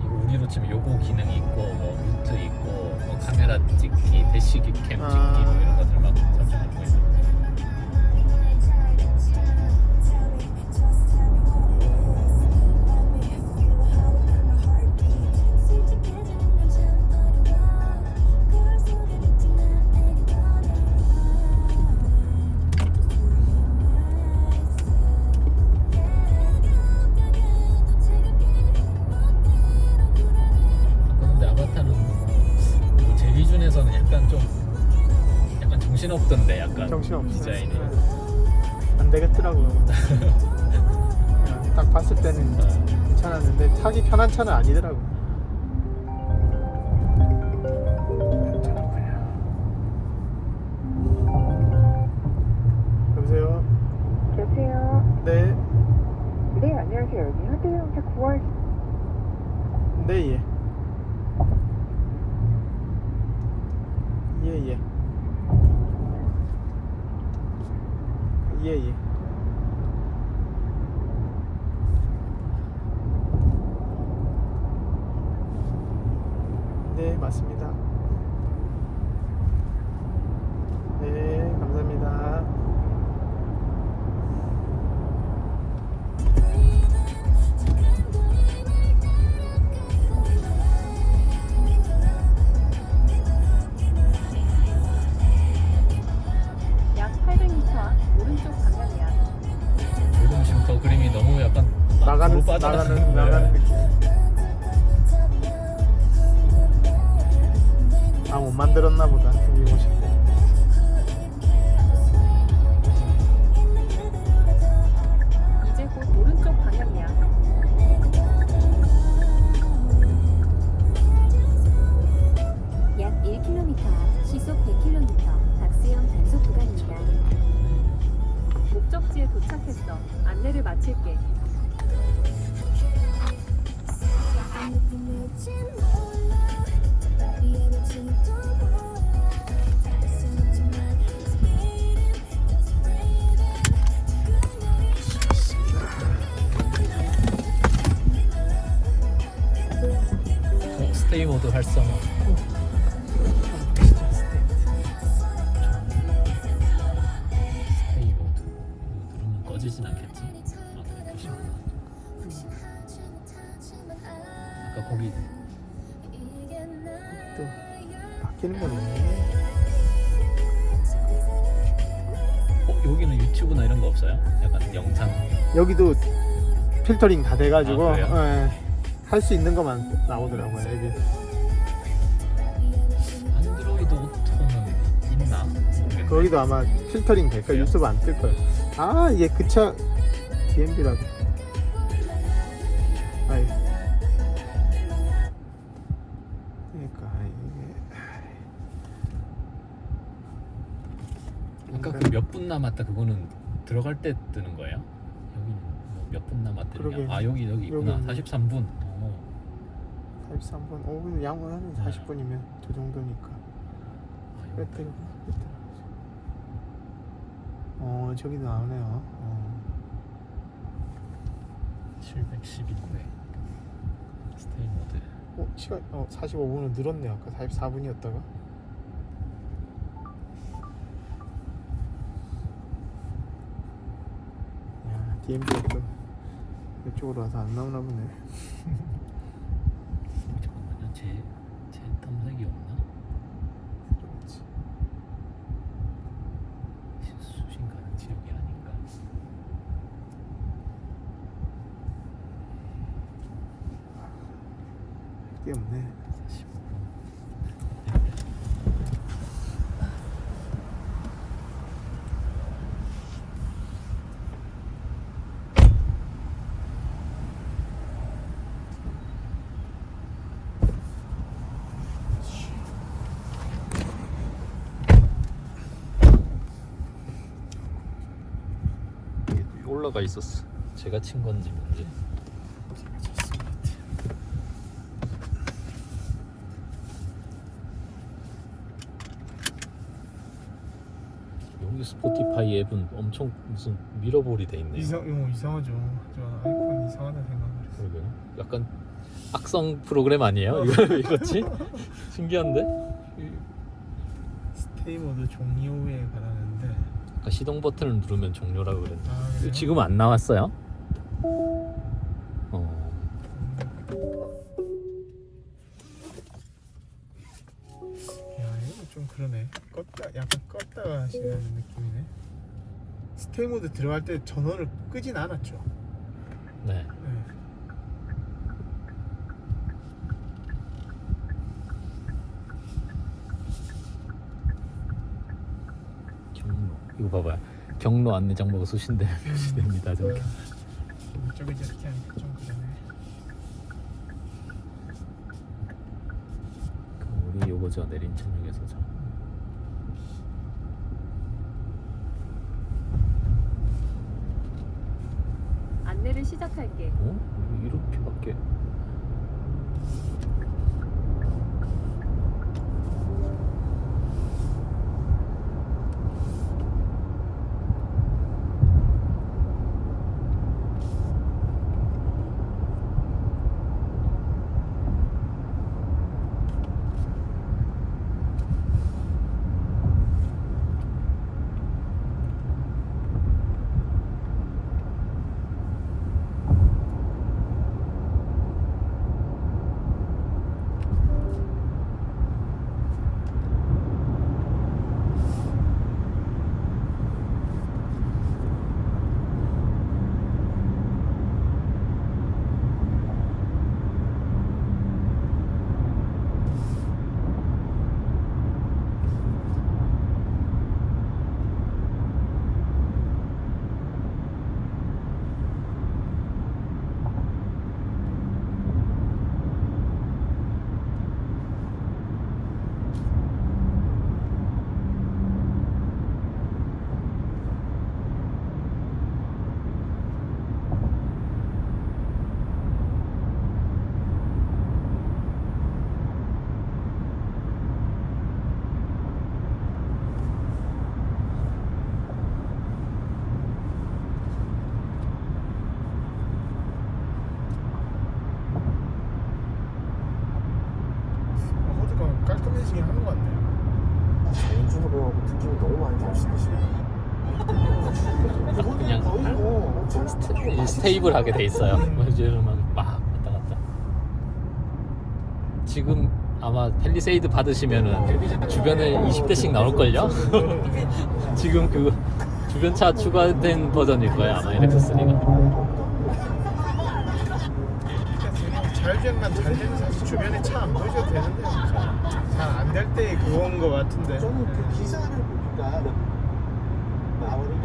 이거 우리로 치면 요거 기능이 있고 뭐 뮤트 있고 뭐 카메라 찍기, 대시기 캠 찍기 뭐 이런 것들 막 설정하고 있어요. 근데 아바타는 뭐제 기준에서는 약간 정신없던데, 약간 정신없어요. 디자인이. 안 되겠더라고요. 그냥 딱 봤을 때는 괜찮았는데 타기 편한 차는 아니더라고요. 여보세요? 여보세요. 네. 네, 안녕하세요. 여기 현대자동차 9월 네, 예. 맞습니다. 네, 감사합니다. 약 800m 앞 오른쪽 방향이야. 조금씩 더 그림이 너무 약간 나가는 뒤로 빠져나가는 나가는 느낌. 아, 못 만들었나 보다. 여기 오시고. 이제 곧 오른쪽 방향이야. 약 1km 앞 시속 100km 박스형 단속 구간입니다. 목적지에 도착했어. 안내를 마칠게. 스테이 모드 활성화. 스테이 모드. 이거 누르면 꺼지진 않겠지? 아, 조심하자. 아까 거기 또 바뀌는 거네. 여기는 유튜브나 이런 거 없어요? 약간 영상. 여기도 필터링 다 돼가지고 아, 그래요? 할 수 있는 것만 나오더라고요. 여기. 안드로이드 오토는 있나? 모르겠네. 거기도 아마 필터링 될 거야. 유튜브 안 뜰 거야. 아, 이게 그 차 DMB라고. 아이. 그러니까 이게. 아까 그 몇 분 남았다 그거는 들어갈 때 뜨는 거예요? 여기는 뭐 몇 분 남았다. 그러게. 아 여기 있구나. 여기. 43분. 43분. 근데 양은 하네. 40분이면 저 정도니까. 배터리. 저기도 나오네요. 710인데 스테이 모드. 시간 45분은 늘었네요. 아까 44분이었다가. 야, DMB가 또 이쪽으로 와서 안 나오나 보네. 잠깐만요. 제 탐색이 없나? 그렇지. 수신 가는 지역이 아닌가? 게 없네. 45분. 올라가 있었어. 제가 친 건지 뭔지. 여기 스포티파이 앱은 엄청 무슨 미러볼이 돼 있네요. 이상하죠. 저 아이콘 이상하다 생각을 했어. 그러게요. 약간 악성 프로그램 아니에요? 이거지? 신기한데? 스테이 모드 종료에 가라는데. 아까 시동 버튼을 누르면 종료라고 그랬는데 그래요? 지금 안 나왔어요? 야, 이거 좀 그러네. 약간 껐다가 하시는 느낌이네. 스테이 모드 들어갈 때 전원을 끄진 않았죠. 네. 네. 경로. 이거 봐봐요. 경로 안내 정보가 수신되면 표시됩니다. 저렇게. 이쪽에 저렇게 하니까 좀 그러네. 우리 요거죠. 내린천역에서 저. 안내를 시작할게. 이렇게밖에. 스테이블하게 돼 있어요. 이제는 막 왔다 갔다. 지금 아마 팰리세이드 받으시면은 주변에 20대씩 나올걸요? 지금 그 주변차 추가된 버전일 거예요 아마 NX3가. 잘 되면 사실 주변에 차 안 보셔도 되는데 잘 안 될 때 그건 거 같은데. 저는 그 기사를 보니까 나오는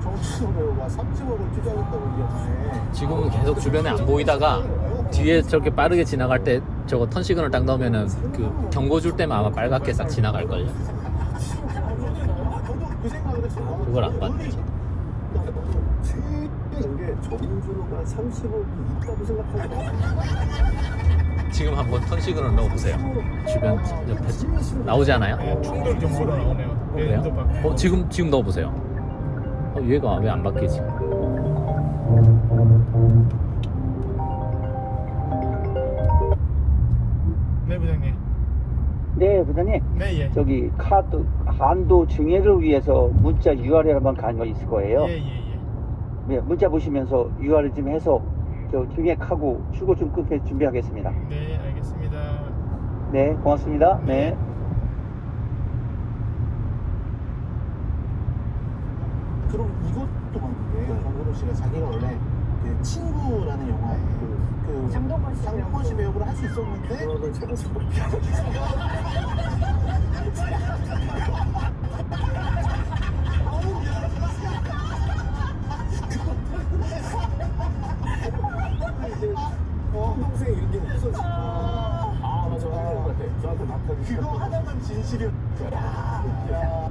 정치성 배우가 30억을 투자했다고 이겼네. 지금은 계속 주변에 안 보이다가 뒤에 저렇게 빠르게 지나갈 때 저거 턴 시그널 딱 넣으면은 그 경고 줄 때만 아마 빨갛게 싹 지나갈걸요? 저도 그 생각을 했어요. 그걸 안 봤네. 게 점주로가 30억이 있다고 생각하고 지금 한번 턴 시그널 넣어보세요. 주변 옆에 나오지 않아요? 네, 충돌 정보로 나오네요. 그래요? 얘도 바뀌고. 지금 넣어보세요. 얘가 왜 안 바뀌지? 네 부장님. 네, 부장님. 네 예. 저기 카드 한도 증액을 위해서 문자 URL 한번 가는 거 있을 거예요. 예예예. 네, 문자 보시면서 URL 좀 해서 저 증액하고 출고 좀 끊게 준비하겠습니다. 네 알겠습니다. 네, 고맙습니다. 네. 그럼 이것도 봤는데 정근호 씨가 자기가 원래 그 친구라는 영화에 그 장동건 씨 배역으로 할 수 있었는데 그거를 찾아서 동생 이렇게 웃어지. 아 맞아 맞아. 저한테 막하기. 그거 하나만 진실이. 야.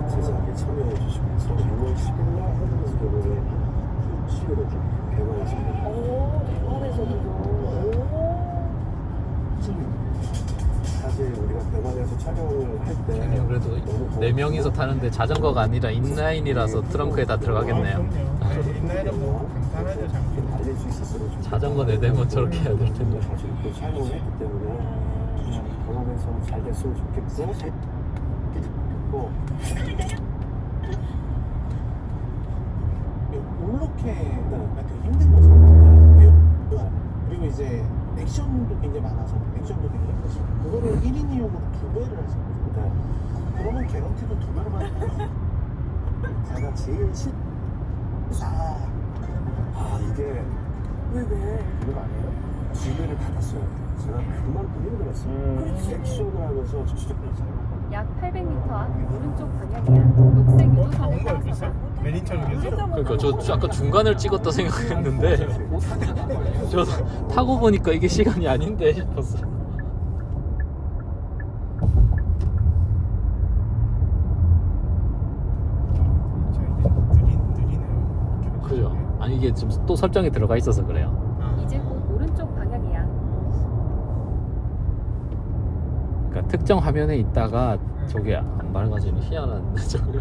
제작에 참여해 주시면서 6월 10일 날 한국에서도에 시를 개발했습니다. 사실 우리가 대만에서 촬영을 할때 아니요, 그래도 4명이서 타는데 자전거가 아니라 인라인이라서 트렁크에 다 들어가겠네요. 그럼요. 인라인은 뭐 간단하죠 장비. 달릴 수 있었어요. 자전거 4대면 저렇게 해야 될 텐데. 사실 또 촬영을 했기 때문에 대만에서 잘 됐으면 좋겠고 올로케가 되게 힘든 거죠. 그리고 이제 액션도 굉장히 많아서 액션도 되게 힘들었어요. 그거를 1인 2용으로 2배를 할 수 있거든요. 그러면 개런티도 2배로 받는 제가 제일 이게 그거 아니에요? 2배를 받았어요. 제가 그만큼 힘들었어요. 액션을 하면서 진짜 약 800m 앞 오른쪽 방향이야. 녹색 유도선을 뭔가 따라서가. 있어? 매니저님께서? 그러니까 저 아까 중간을 찍었다 생각했는데 저 타고 보니까 이게 시간이 아닌데 싶었어. 느리네요. 그죠? 아니 이게 지금 또 설정이 들어가 있어서 그래요. 이제 곧 오른쪽 방향이야. 그러니까 특정 화면에 있다가 저게 안 밝아지는 희한한 저게.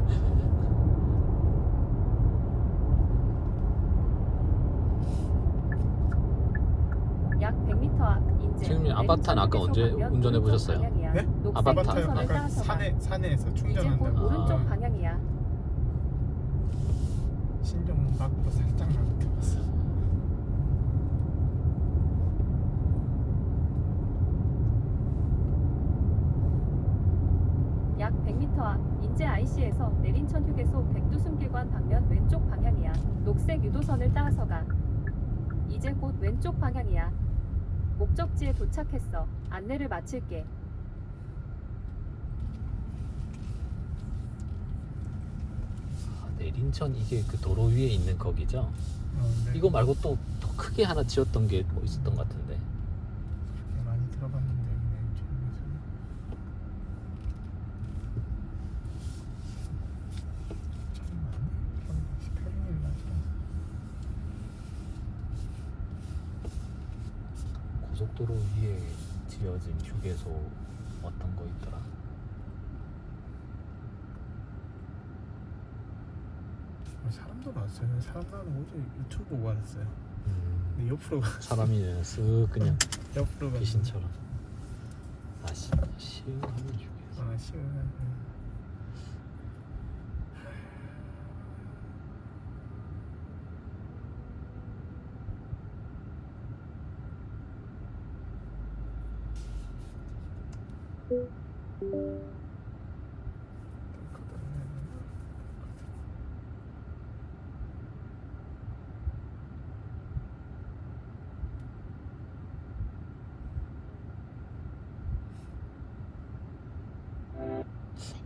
약 100m 앞 인제. 지금 아바타는 아까 언제 운전해 보셨어요? 네? 녹색 아바타. 유도선을 아까 따라서가. 산에서 이제 곧 충전한다고. 오른쪽 방향이야. 신정문 밖으로 살짝 나갔어. 약 100m 앞 인제 IC에서 내린천 휴게소 백두순길관 방면 왼쪽 방향이야. 녹색 유도선을 따라서 가. 이제 곧 왼쪽 방향이야. 목적지에 도착했어. 안내를 마칠게. 내린천 이게 그 도로 위에 있는 거기죠? 네. 이거 말고 또 더 크게 하나 지었던 게 뭐 있었던 것 같은데. 많이 들어봤는데 여기는 처음에서. 참 많네. 18일 나죠. 고속도로 위에 지어진 휴게소 어떤 거 있더라? 사람도 봤어요. 사람들은 어제 유튜브 보고 알았어요. 근데 옆으로 사람이 쓱 그냥 옆으로 가서. 귀신처럼. 아, 시흥하면 휴게소. 아 시원한.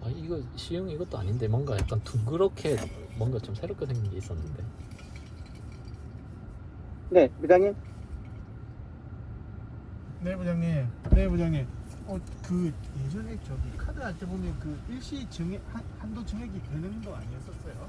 아, 이거 시흥 이것도 아닌데 뭔가 약간 둥그렇게 뭔가 좀 새롭게 생긴 게 있었는데. 네, 부장님. 네 부장님. 네 부장님. 그 예전에 저기 카드 할 때 보면 그 일시 증액 한도 증액이 되는 거 아니었었어요?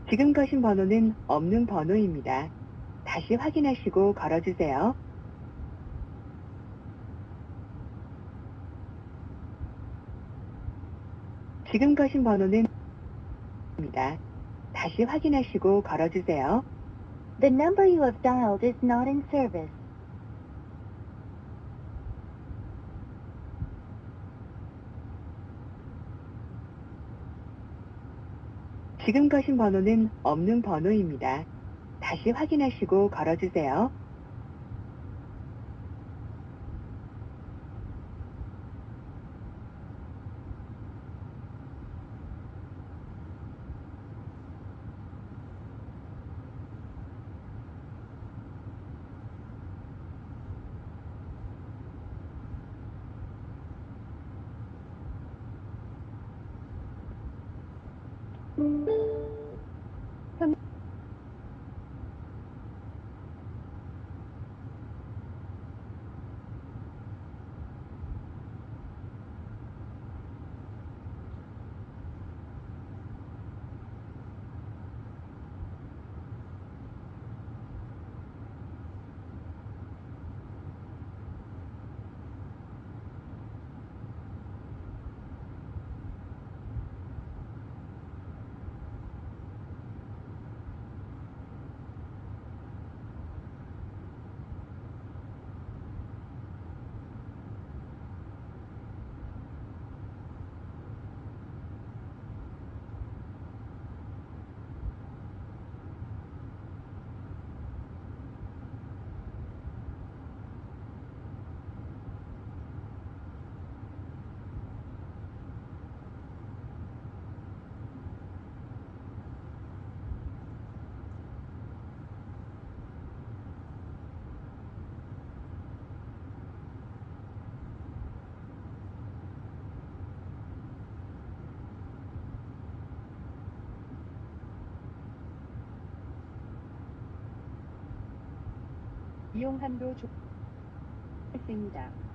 지금 거신 번호는 없는 번호입니다. 다시 확인하시고 걸어주세요. 지금 거신 번호는 입니다. 다시 확인하시고 걸어주세요. The number you have dialed is not in service. 지금 거신 번호는 없는 번호입니다. 다시 확인하시고 걸어주세요. 이용 한도 조... 있습니다.